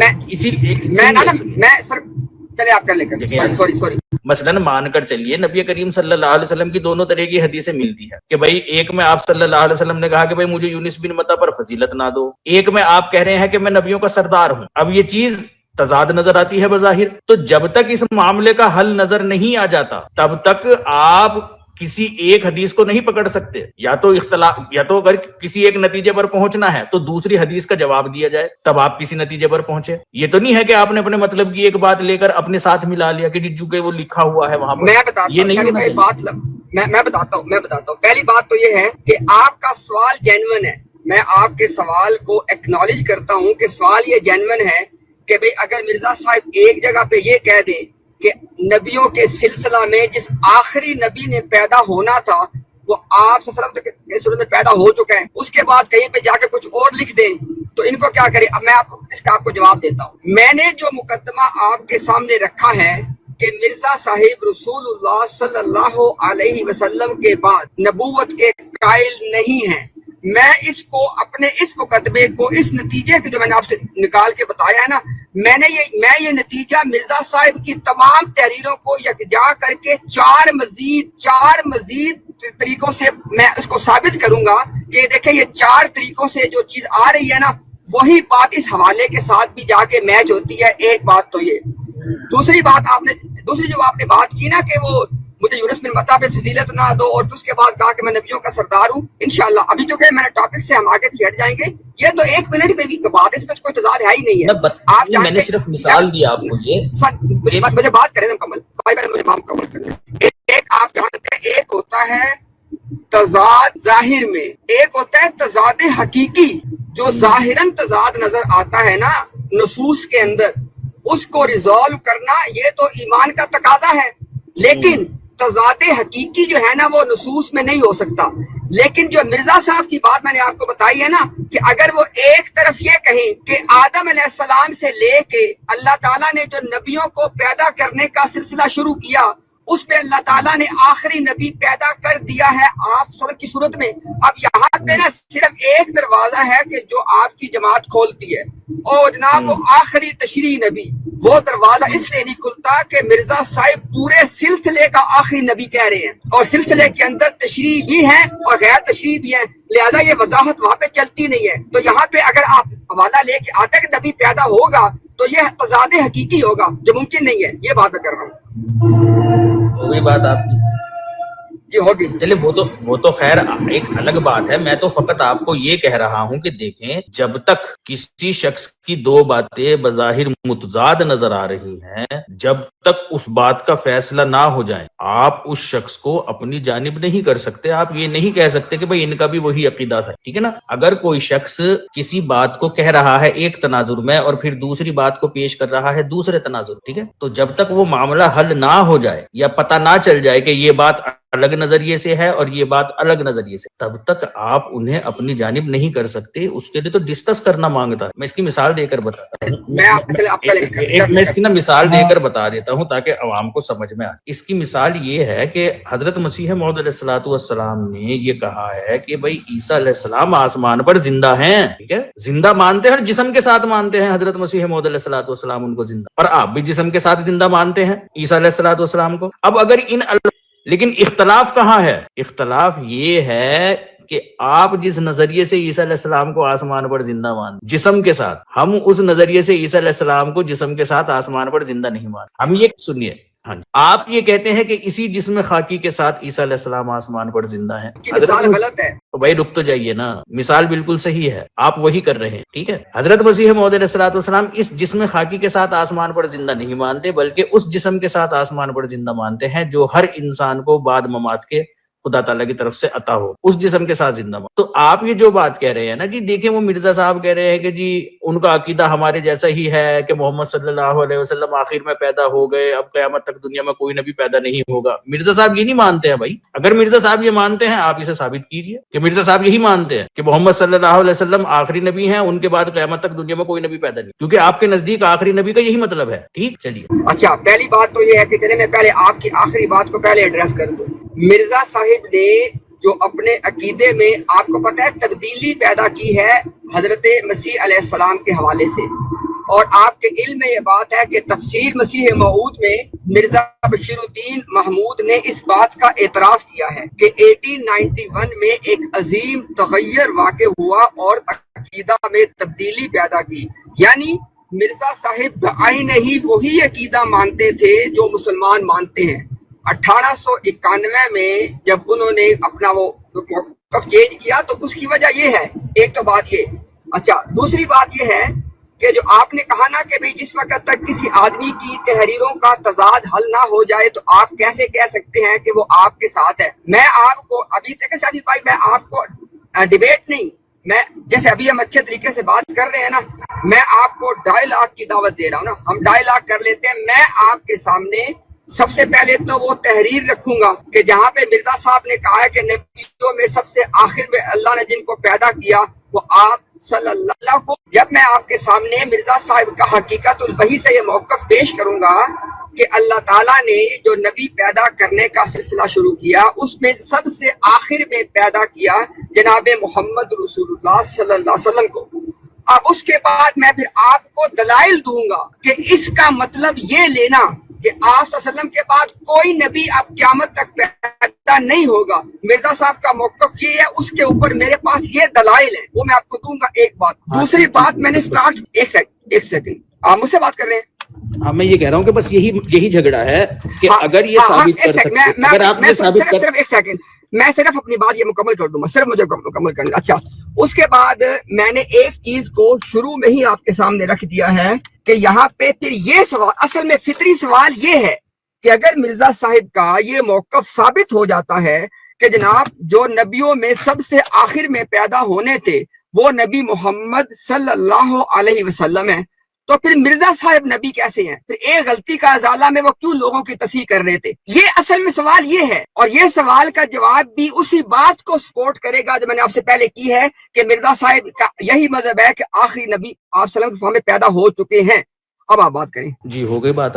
مثلاً مان کر چلیے نبی کریم صلی اللہ علیہ وسلم کی دونوں طرح کی حدیثیں ملتی ہیں کہ بھائی ایک میں آپ صلی اللہ علیہ وسلم نے کہا کہ بھائی مجھے یونس بن متی پر فضیلت نہ دو, ایک میں آپ کہہ رہے ہیں کہ میں نبیوں کا سردار ہوں. اب یہ چیز تضاد نظر آتی ہے بظاہر, تو جب تک اس معاملے کا حل نظر نہیں آ جاتا تب تک آپ کسی ایک حدیث کو نہیں پکڑ سکتے. یا تو اختلاف, یا تو اگر کسی ایک نتیجے پر پہنچنا ہے تو دوسری حدیث کا جواب دیا جائے, تب آپ کسی نتیجے پر پہنچے. یہ تو نہیں ہے کہ آپ نے اپنے مطلب کی ایک بات لے کر اپنے ساتھ ملا لیا کہ جو کہ وہ لکھا ہوا ہے وہاں پر. یہ نہیں ہونا چاہیے. میں بتاتا ہوں. پہلی بات تو یہ ہے کہ آپ کا سوال جینون ہے. میں آپ کے سوال کو ایکنالج کرتا ہوں کہ سوال یہ جینون ہے کہ بھئی اگر مرزا صاحب ایک جگہ پہ یہ کہہ دیں کہ نبیوں کے سلسلہ میں جس آخری نبی نے پیدا ہونا تھا وہ آپ صلی اللہ علیہ وسلم کے صورت میں پیدا ہو چکا ہے، اس کے بعد کہیں پہ جا کے کچھ اور لکھ دیں تو ان کو کیا کرے؟ اب میں آپ کو اس کا آپ کو جواب دیتا ہوں۔ میں نے جو مقدمہ آپ کے سامنے رکھا ہے کہ مرزا صاحب رسول اللہ صلی اللہ علیہ وسلم کے بعد نبوت کے قائل نہیں ہیں، میں اس کو اپنے اس مقدمے کو اس نتیجے کے جو میں نے آپ سے نکال کے بتایا ہے نا، میں یہ نتیجہ مرزا صاحب کی تمام تحریروں کو یکجا کر کے چار مزید طریقوں سے میں اس کو ثابت کروں گا کہ دیکھیں یہ چار طریقوں سے جو چیز آ رہی ہے نا وہی بات اس حوالے کے ساتھ بھی جا کے میچ ہوتی ہے۔ ایک بات تو یہ، دوسری جو آپ نے بات کی نا کہ وہ مجھے یونس بن متا پہ فضیلت نہ دو، اور پھر اس کے بعد کہا کہ میں نبیوں کا سردار ہوں۔ انشاءاللہ ابھی جو کہ میں نے ٹاپک سے ہم آگے ہٹ جائیں گے، یہ تو ایک منٹ میں بھی بات ہے، اس میں تو کوئی تضاد ہے ہی نہیں ہے۔ آپ میں نے صرف مثال دی آپ کو، یہ سر مجھے بات کریں مکمل، مجھے بات مکمل کریں۔ ایک آپ جانتے ہیں، ایک ہوتا ہے تضاد ظاہر میں، ایک ہوتا ہے تضاد حقیقی، جو ظاہراً تضاد نظر آتا ہے نا نصوص کے اندر، اس کو ریزالو کرنا یہ تو ایمان کا تقاضا ہے، لیکن تضاد حقیقی جو ہے نا وہ نصوص میں نہیں ہو سکتا۔ لیکن جو مرزا صاحب کی بات میں نے آپ کو بتائی ہے نا کہ اگر وہ ایک طرف یہ کہیں کہ آدم علیہ السلام سے لے کے اللہ تعالیٰ نے جو نبیوں کو پیدا کرنے کا سلسلہ شروع کیا اس میں اللہ تعالیٰ نے آخری نبی پیدا کر دیا ہے آپ صلی کی صورت میں۔ اب یہاں پہ نا صرف ایک دروازہ ہے کہ جو آپ کی جماعت کھولتی ہے، اور جناب وہ آخری تشریعی نبی، وہ دروازہ اس لیے نہیں کھلتا کہ مرزا صاحب پورے سلسلے کا آخری نبی کہہ رہے ہیں، اور سلسلے کے اندر تشریع بھی ہیں اور غیر تشریع بھی ہیں، لہذا یہ وضاحت وہاں پہ چلتی نہیں ہے۔ تو یہاں پہ اگر آپ حوالہ لے کے آتے کہ نبی پیدا ہوگا تو یہ تضاد حقیقی ہوگا، جو ممکن نہیں ہے۔ یہ بات میں کر رہا ہوں، ہو گئی بات آپ کی؟ جی ہوگی۔ چلے وہ تو خیر ایک الگ بات ہے، میں تو فقط آپ کو یہ کہہ رہا ہوں کہ دیکھیں، جب تک کسی شخص کی دو باتیں بظاہر متضاد نظر آ رہی ہیں، جب تک اس بات کا فیصلہ نہ ہو جائے آپ اس شخص کو اپنی جانب نہیں کر سکتے۔ آپ یہ نہیں کہہ سکتے کہ بھئی ان کا بھی وہی عقیدہ تھا، ٹھیک ہے نا؟ اگر کوئی شخص کسی بات کو کہہ رہا ہے ایک تناظر میں اور پھر دوسری بات کو پیش کر رہا ہے دوسرے تناظر، ٹھیک ہے، تو جب تک وہ معاملہ حل نہ ہو جائے یا پتہ نہ چل جائے کہ یہ بات الگ نظریے سے ہے اور یہ بات الگ نظریے سے، تب تک آپ انہیں اپنی جانب نہیں کر سکتے۔ اس کے لیے تو ڈسکس کرنا مانگتا ہے۔ میں اس کی مثال دے کر بتاتا ہوں، میں اس کی نا مثال دے کر بتا دیتا ہوں تاکہ عوام کو سمجھ میں آئے۔ اس کی مثال یہ ہے کہ حضرت مسیح موعود علیہ الصلوۃ والسلام نے یہ کہا ہے کہ بھائی عیسیٰ علیہ السلام آسمان پر زندہ ہیں، ٹھیک ہے، زندہ مانتے ہیں، جسم کے ساتھ مانتے ہیں حضرت مسیح موعود علیہ الصلوۃ والسلام ان کو زندہ، اور آپ بھی جسم کے ساتھ زندہ مانتے ہیں عیسیٰ علیہ الصلوۃ والسلام کو۔ اب اگر لیکن اختلاف کہاں ہے؟ اختلاف یہ ہے کہ آپ جس نظریے سے عیسیٰ علیہ السلام کو آسمان پر زندہ مانتے جسم کے ساتھ، ہم اس نظریے سے عیسیٰ علیہ السلام کو جسم کے ساتھ آسمان پر زندہ نہیں مانتے۔ ہم یہ سنیے، ہاں جی، آپ یہ کہتے ہیں کہ اسی جسم خاکی کے ساتھ عیسیٰ علیہ السلام آسمان پر زندہ ہیں۔ غلط ہے بھائی رک تو جائیے نا، مثال بالکل صحیح ہے، آپ وہی کر رہے ہیں، ٹھیک ہے۔ حضرت مسیح موعود علیہ الصلوۃ والسلام اس جسم خاکی کے ساتھ آسمان پر زندہ نہیں مانتے، بلکہ اس جسم کے ساتھ آسمان پر زندہ مانتے ہیں جو ہر انسان کو بعد ممات کے خدا تعالیٰ کی طرف سے عطا ہو، اس جسم کے ساتھ زندہ مان۔ تو آپ یہ جو بات کہہ رہے ہیں نا جی، دیکھیں وہ مرزا صاحب کہہ رہے ہیں کہ جی ان کا عقیدہ ہمارے جیسا ہی ہے کہ محمد صلی اللہ علیہ وسلم آخر میں پیدا ہو گئے، اب قیامت تک دنیا میں کوئی نبی پیدا نہیں ہوگا۔ مرزا صاحب یہ نہیں مانتے ہیں بھائی۔ اگر مرزا صاحب یہ مانتے ہیں آپ اسے ثابت کیجئے کہ مرزا صاحب یہی مانتے ہیں کہ محمد صلی اللہ علیہ وسلم آخری نبی ہیں، ان کے بعد قیامت تک دنیا میں کوئی نبی پیدا نہیں، کیونکہ آپ کے نزدیک آخری نبی کا یہی مطلب ہے، ٹھیک؟ چلیے اچھا، پہلی بات تو یہ ہے کہ چلے میں پہلے آپ کی آخری بات کو پہلے ایڈریس کر دوں۔ مرزا صاحب نے جو اپنے عقیدے میں آپ کو پتہ ہے تبدیلی پیدا کی ہے حضرت مسیح علیہ السلام کے حوالے سے، اور آپ کے علم میں یہ بات ہے کہ تفسیر مسیح موعود میں مرزا بشیر الدین محمود نے اس بات کا اعتراف کیا ہے کہ 1891 میں ایک عظیم تغیر واقع ہوا اور عقیدہ میں تبدیلی پیدا کی، یعنی مرزا صاحب بعین ہی وہی عقیدہ مانتے تھے جو مسلمان مانتے ہیں۔ 1891 میں جب انہوں نے اپنا وہ موقف چینج کیا تو اس کی وجہ یہ ہے، ایک تو بات یہ۔ اچھا، دوسری بات یہ ہے کہ جو آپ نے کہا نا کہ جس وقت تک کسی آدمی کی تحریروں کا تضاد حل نہ ہو جائے تو آپ کیسے کہہ سکتے ہیں کہ وہ آپ کے ساتھ ہے۔ میں آپ کو ابھی تک ساتھی بھائی، میں آپ کو ڈیبیٹ نہیں، میں جیسے ابھی ہم اچھے طریقے سے بات کر رہے ہیں نا, میں آپ کو ڈائلاگ کی دعوت دے رہا ہوں نا, ہم ڈائلاگ کر لیتے ہیں. میں آپ کے سامنے سب سے پہلے تو وہ تحریر رکھوں گا کہ جہاں پہ مرزا صاحب نے کہا ہے کہ نبیوں میں سب سے آخر میں اللہ نے جن کو پیدا کیا وہ آپ صلی اللہ کو. جب میں آپ کے سامنے مرزا صاحب کا حقیقت الوحی سے یہ موقف پیش کروں گا کہ اللہ تعالیٰ نے جو نبی پیدا کرنے کا سلسلہ شروع کیا اس میں سب سے آخر میں پیدا کیا جناب محمد رسول اللہ صلی اللہ علیہ وسلم کو. اب اس کے بعد میں پھر آپ کو دلائل دوں گا کہ اس کا مطلب یہ لینا کہ آپ صلی اللہ علیہ وسلم کے بعد کوئی نبی اب قیامت تک پیدا نہیں ہوگا. مرزا صاحب کا موقف یہ ہے, اس کے اوپر میرے پاس یہ دلائل ہے, وہ میں آپ کو دوں گا. ایک بات. دوسری بات میں نے سٹارٹ, ایک سیکنڈ, آپ مجھ سے بات کر رہے ہیں. ہاں میں یہ کہہ رہا ہوں کہ بس یہی جھگڑا ہے کہ اگر یہ ثابت کر سکتے, اگر آپ نے ثابت کر, صرف ایک سیکنڈ, میں صرف اپنی بات یہ مکمل کر دوں گا, صرف مجھے مکمل کرنا. اچھا, اس کے بعد میں نے ایک چیز کو شروع میں ہی آپ کے سامنے رکھ دیا ہے کہ یہاں پہ پھر یہ سوال, اصل میں فطری سوال یہ ہے کہ اگر مرزا صاحب کا یہ موقف ثابت ہو جاتا ہے کہ جناب جو نبیوں میں سب سے آخر میں پیدا ہونے تھے وہ نبی محمد صلی اللہ علیہ وسلم ہیں, تو پھر مرزا صاحب نبی کیسے ہیں؟ پھر ایک غلطی کا ازالہ میں وہ کیوں لوگوں کی تصحیح کر رہے تھے؟ یہ اصل میں سوال یہ ہے, اور یہ سوال کا جواب بھی اسی بات کو سپورٹ کرے گا جو میں نے آپ سے پہلے کی ہے کہ مرزا صاحب کا یہی مذہب ہے کہ آخری نبی آپ صلی اللہ علیہ وسلم کے سامنے پیدا ہو چکے ہیں. اب آپ بات کریں. جی ہو گئی بات.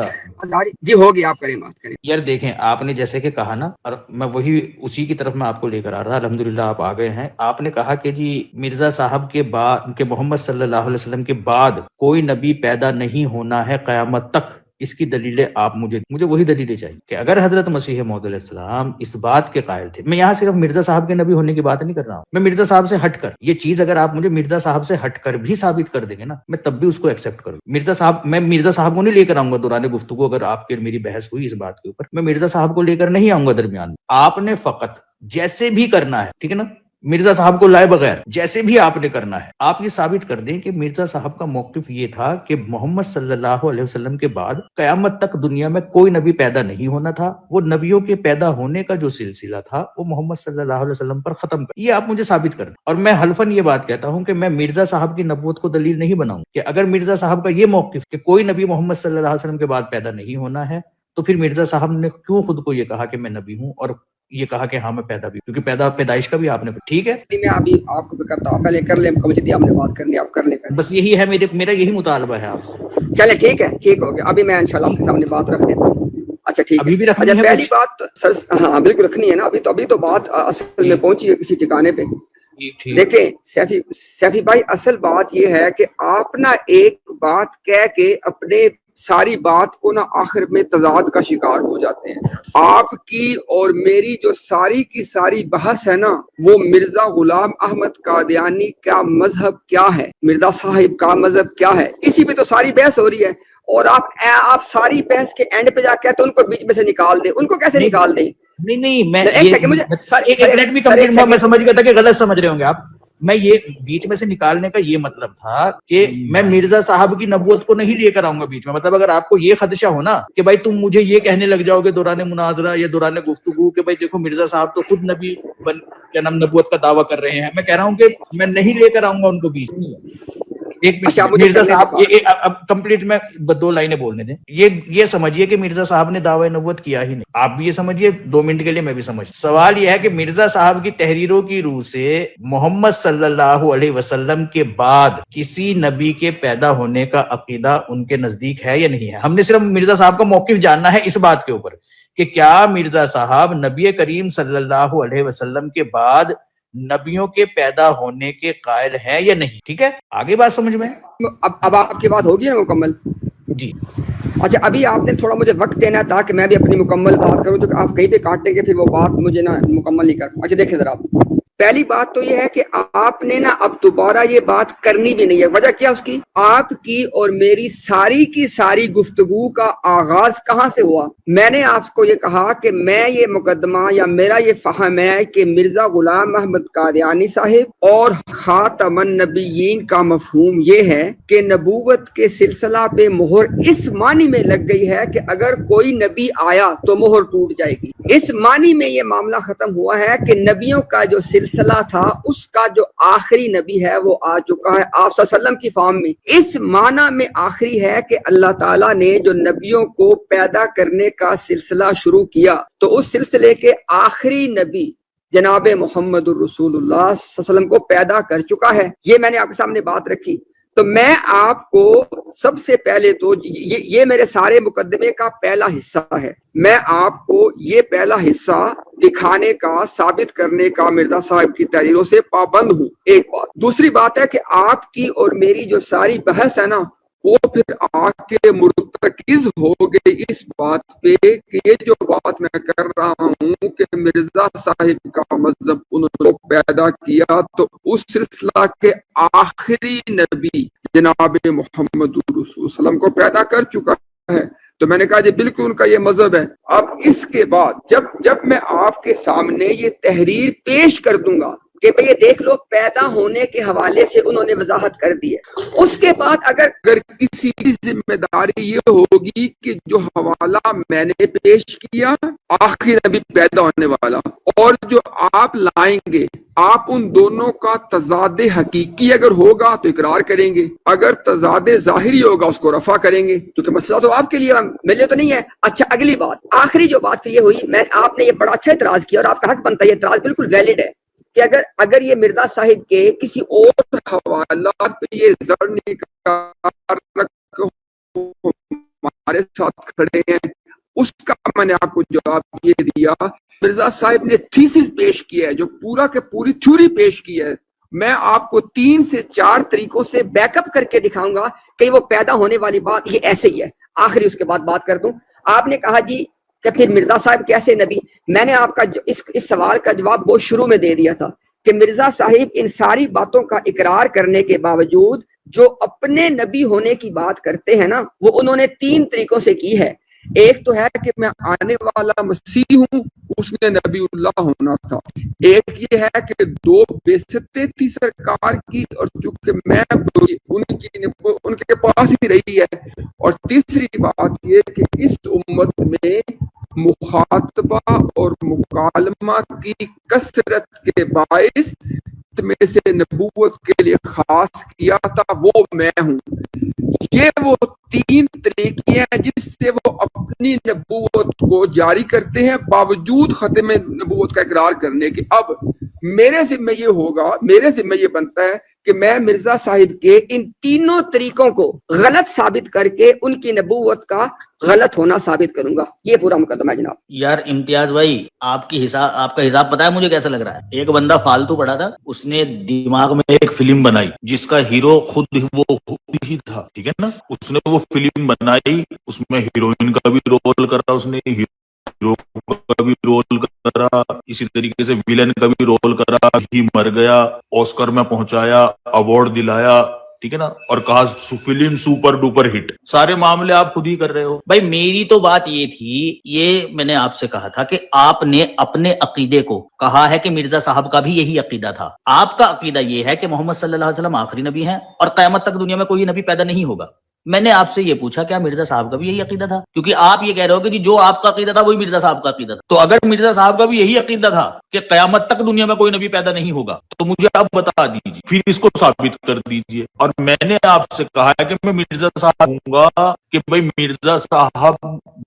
جی ہوگی, آپ کریں, بات کریں. یار دیکھیں, آپ نے جیسے کہ کہا نا, اور میں وہی اسی کی طرف میں آپ کو لے کر آ رہا, الحمدللہ آپ آ گئے ہیں. آپ نے کہا کہ جی مرزا صاحب کے بعد, کہ محمد صلی اللہ علیہ وسلم کے بعد کوئی نبی پیدا نہیں ہونا ہے قیامت تک. اس کی دلیلیں آپ مجھے وہی دلیلیں چاہیے کہ اگر حضرت مسیح موعود علیہ السلام اس بات کے قائل تھے. میں یہاں صرف مرزا صاحب کے نبی ہونے کی بات نہیں کر رہا ہوں, میں مرزا صاحب سے ہٹ کر یہ چیز اگر آپ مجھے مرزا صاحب سے ہٹ کر بھی ثابت کر دیں گے نا, میں تب بھی اس کو ایکسیپٹ کروں. میں مرزا صاحب کو نہیں لے کر آؤں گا دوران گفتگو. اگر آپ کے میری بحث ہوئی اس بات کے اوپر, میں مرزا صاحب کو لے کر نہیں آؤں گا درمیان میں. آپ نے فقط جیسے بھی کرنا ہے, ٹھیک ہے نا, مرزا صاحب کو لائے بغیر جیسے بھی آپ نے کرنا ہے, آپ یہ ثابت کر دیں کہ مرزا صاحب کا موقف یہ تھا کہ محمد صلی اللہ علیہ وسلم کے بعد قیامت تک دنیا میں کوئی نبی پیدا نہیں ہونا تھا. وہ نبیوں کے پیدا ہونے کا جو سلسلہ تھا وہ محمد صلی اللہ علیہ وسلم پر ختم کر, یہ آپ مجھے ثابت کر دیں. اور میں حلفاً یہ بات کہتا ہوں کہ میں مرزا صاحب کی نبوت کو دلیل نہیں بناؤں کہ اگر مرزا صاحب کا یہ موقف کہ کوئی نبی محمد صلی اللہ علیہ وسلم کے بعد پیدا نہیں ہونا ہے, تو پھر مرزا صاحب نے کیوں خود کو یہ کہا کہ میں نبی ہوں, اور یہ کہا کہ ہاں میں پیدا بھی, کیونکہ پیدائش کا بھی آپ نے, ٹھیک ہے. میں ابھی آپ کو کرتا ہوں, پہلے کر لیں, مجھے آپ نے بات کرنی, آپ کر لیں. بس یہی ہے میرا یہی مطالبہ ہے آپ سے. چلے ٹھیک ہے, ٹھیک ہو گیا. ابھی میں انشاءاللہ آپ کے سامنے بات رکھ دیتا ہوں. اچھا ٹھیک ہے. اچھا پہلی بات سر, ہاں بالکل رکھنی ہے نا, ابھی تو بات اصل میں پہنچی ہے کسی ٹھکانے پہ. دیکھیں سیفی بھائی, اصل بات یہ ہے کہ آپ نا ایک بات کہہ کے اپنے ساری بات کو نا آخر میں تضاد کا شکار ہو جاتے ہیں. آپ کی اور میری جو ساری کی ساری بحث ہے نا, وہ مرزا غلام احمد قادیانی کا مذہب کیا ہے, مرزا صاحب کا مذہب کیا ہے, اسی پہ تو ساری بحث ہو رہی ہے. اور آپ ساری بحث کے اینڈ پہ جا کے تو ان کو بیچ میں سے نکال دیں. ان کو کیسے نکال دیں؟ نہیں میں سمجھ گیا تھا کہ غلط سمجھ رہے ہوں گے آپ. میں یہ بیچ میں سے نکالنے کا یہ مطلب تھا کہ میں مرزا صاحب کی نبوت کو نہیں لے کر آؤں گا بیچ میں. مطلب اگر آپ کو یہ خدشہ ہو نا کہ بھائی تم مجھے یہ کہنے لگ جاؤ گے دوران مناظرہ یا دوران گفتگو کہ بھائی دیکھو مرزا صاحب تو خود نبی کیا نام نبوت کا دعویٰ کر رہے ہیں, میں کہہ رہا ہوں کہ میں نہیں لے کر آؤں گا ان کو بیچ میں. ایک مرزا صاحب اب کمپلیٹ میں 2 لائنیں بولنے دیں. یہ سمجھیے کہ مرزا صاحب نے دعوی نبوت کیا ہی نہیں. آپ بھی یہ سمجھیے 2 منٹ کے لیے, میں بھی سمجھ. سوال یہ ہے کہ مرزا صاحب کی تحریروں کی روح سے محمد صلی اللہ علیہ وسلم کے بعد کسی نبی کے پیدا ہونے کا عقیدہ ان کے نزدیک ہے یا نہیں ہے. ہم نے صرف مرزا صاحب کا موقف جاننا ہے اس بات کے اوپر کہ کیا مرزا صاحب نبی کریم صلی اللہ علیہ وسلم کے بعد نبیوں کے پیدا ہونے کے قائل ہیں یا نہیں. ٹھیک ہے, آگے بات سمجھ میں. اب آپ کی بات ہوگی نا مکمل. جی اچھا, ابھی آپ نے تھوڑا مجھے وقت دینا تھا کہ میں بھی اپنی مکمل بات کروں, تو آپ کہیں پہ کاٹیں گے پھر وہ بات مجھے نا مکمل نہیں کر. اچھا دیکھیں ذرا, پہلی بات تو یہ ہے کہ آپ نے نا اب دوبارہ یہ بات کرنی بھی نہیں ہے. وجہ کیا اس کی؟ آپ کی اور میری ساری کی ساری گفتگو کا آغاز کہاں سے ہوا؟ میں نے آپ کو یہ کہا کہ میں یہ مقدمہ یا میرا یہ فہم ہے کہ مرزا غلام احمد قادیانی صاحب اور خاتم النبیین کا مفہوم یہ ہے کہ نبوت کے سلسلہ پہ مہر اس معنی میں لگ گئی ہے کہ اگر کوئی نبی آیا تو مہر ٹوٹ جائے گی. اس معنی میں یہ معاملہ ختم ہوا ہے کہ نبیوں کا جو سلسلہ سلسلہ تھا اس کا جو آخری نبی ہے وہ آ چکا ہے آپ صلی اللہ علیہ وسلم کی فارم میں. اس معنی میں آخری ہے کہ اللہ تعالیٰ نے جو نبیوں کو پیدا کرنے کا سلسلہ شروع کیا تو اس سلسلے کے آخری نبی جناب محمد الرسول اللہ صلی اللہ علیہ وسلم کو پیدا کر چکا ہے. یہ میں نے آپ کے سامنے بات رکھی. تو میں آپ کو سب سے پہلے تو یہ میرے سارے مقدمے کا پہلا حصہ ہے. میں آپ کو یہ پہلا حصہ دکھانے کا، ثابت کرنے کا مرزا صاحب کی تحریروں سے پابند ہوں. ایک بات. دوسری بات ہے کہ آپ کی اور میری جو ساری بحث ہے نا وہ پھر آ کے مرتکز ہو گئی اس بات پہ کہ یہ جو بات میں کر رہا ہوں کہ مرزا صاحب کا مذہب انہوں نے پیدا کیا تو اس سلسلہ کے آخری نبی جناب محمد رسول صلی اللہ علیہ وسلم کو پیدا کر چکا ہے. تو میں نے کہا جی بالکل ان کا یہ مذہب ہے. اب اس کے بعد جب میں آپ کے سامنے یہ تحریر پیش کر دوں گا کہ بھئی یہ دیکھ لو پیدا ہونے کے حوالے سے انہوں نے وضاحت کر دی ہے، اس کے بعد اگر کسی کی ذمہ داری یہ ہوگی کہ جو حوالہ میں نے پیش کیا آخری نبی پیدا ہونے والا اور جو آپ لائیں گے آپ ان دونوں کا تضاد حقیقی اگر ہوگا تو اقرار کریں گے، اگر تضاد ظاہری ہوگا اس کو رفع کریں گے، کیونکہ مسئلہ تو آپ کے لیے میرے لیے تو نہیں ہے. اچھا اگلی بات، آخری جو بات پھر یہ ہوئی، آپ نے یہ بڑا اچھا اعتراض کیا اور آپ کا حق بنتا ہے، یہ اعتراض بالکل ویلڈ ہے کہ اگر یہ مرزا صاحب کے کسی اور حوالات پہ یہ زر نکال ہمارے ساتھ کھڑے ہیں، اس کا میں نے آپ کو جواب یہ دیا. مرزا صاحب نے تھیسس پیش کیا ہے جو پورا کے پوری تھیوری پیش کی ہے. میں آپ کو 3 سے 4 طریقوں سے بیک اپ کر کے دکھاؤں گا کہ وہ پیدا ہونے والی بات یہ ایسے ہی ہے. آخری اس کے بعد بات کر دوں. آپ نے کہا جی کہ پھر مرزا صاحب کیسے نبی؟ میں نے آپ کا اس سوال کا جواب بہت شروع میں دے دیا تھا کہ مرزا صاحب ان ساری باتوں کا اقرار کرنے کے باوجود جو اپنے نبی ہونے کی بات کرتے ہیں نا وہ انہوں نے 3 طریقوں سے کی ہے. ایک تو ہے کہ میں آنے والا مسیح ہوں، اس نے نبی اللہ ہونا تھا. ایک یہ ہے کہ 2 بیستیں تھی سرکار کی اور چونکہ میں ان کے پاس ہی رہی ہے. اور تیسری بات یہ کہ اس امت میں مخاطبہ اور مکالمہ کی کثرت کے باعث میں سے نبوت کے لیے خاص کیا تھا وہ میں ہوں. یہ وہ 3 طریقے ہیں جس سے وہ اپنی نبوت کو جاری کرتے ہیں باوجود ختم نبوت کا اقرار کرنے کے. اب میرے ذمہ یہ ہوگا، میرے ذمہ یہ بنتا ہے کہ میں مرزا صاحب کے ان 3 طریقوں کو غلط ثابت کر کے ان کی نبوت کا غلط ہونا ثابت کروں گا. یہ پورا مقدمہ ہے جناب. یار امتیاز بھائی آپ کا حساب پتا ہے مجھے کیسا لگ رہا ہے؟ ایک بندہ فالتو پڑا تھا، اس نے دماغ میں ایک فلم بنائی جس کا ہیرو خود ہی تھا، ٹھیک ہے نا. اس نے وہ فلم بنائی، اس میں ہیروئن کا بھی رول کرا، اس نے ہیرو کا بھی رول کرا، اسی طریقے سے ویلن کا بھی رول کرا، ہی مر گیا، آسکر میں پہنچایا، ایوارڈ دلایا، ٹھیک ہے نا، اور کہا فلم سپر ڈوپر ہٹ. سارے معاملے آپ خود ہی کر رہے ہو. بھائی میری تو بات یہ تھی، یہ میں نے آپ سے کہا تھا کہ آپ نے اپنے عقیدے کو کہا ہے کہ مرزا صاحب کا بھی یہی عقیدہ تھا. آپ کا عقیدہ یہ ہے کہ محمد صلی اللہ علیہ وسلم آخری نبی ہیں اور قیامت تک دنیا میں کوئی نبی پیدا نہیں ہوگا. میں نے آپ سے یہ پوچھا کیا مرزا صاحب کا بھی یہی عقیدہ تھا؟ کیونکہ آپ یہ کہہ رہے ہو کہ جو آپ کا عقیدہ تھا وہی مرزا صاحب کا عقیدہ تھا. تو اگر مرزا صاحب کا بھی یہی عقیدہ تھا کہ قیامت تک دنیا میں کوئی نبی پیدا نہیں ہوگا تو مجھے آپ بتا دیجیے، پھر اس کو ثابت کر دیجیے. اور میں نے آپ سے کہا ہے کہ میں مرزا صاحب ہوں گا کہ بھائی مرزا صاحب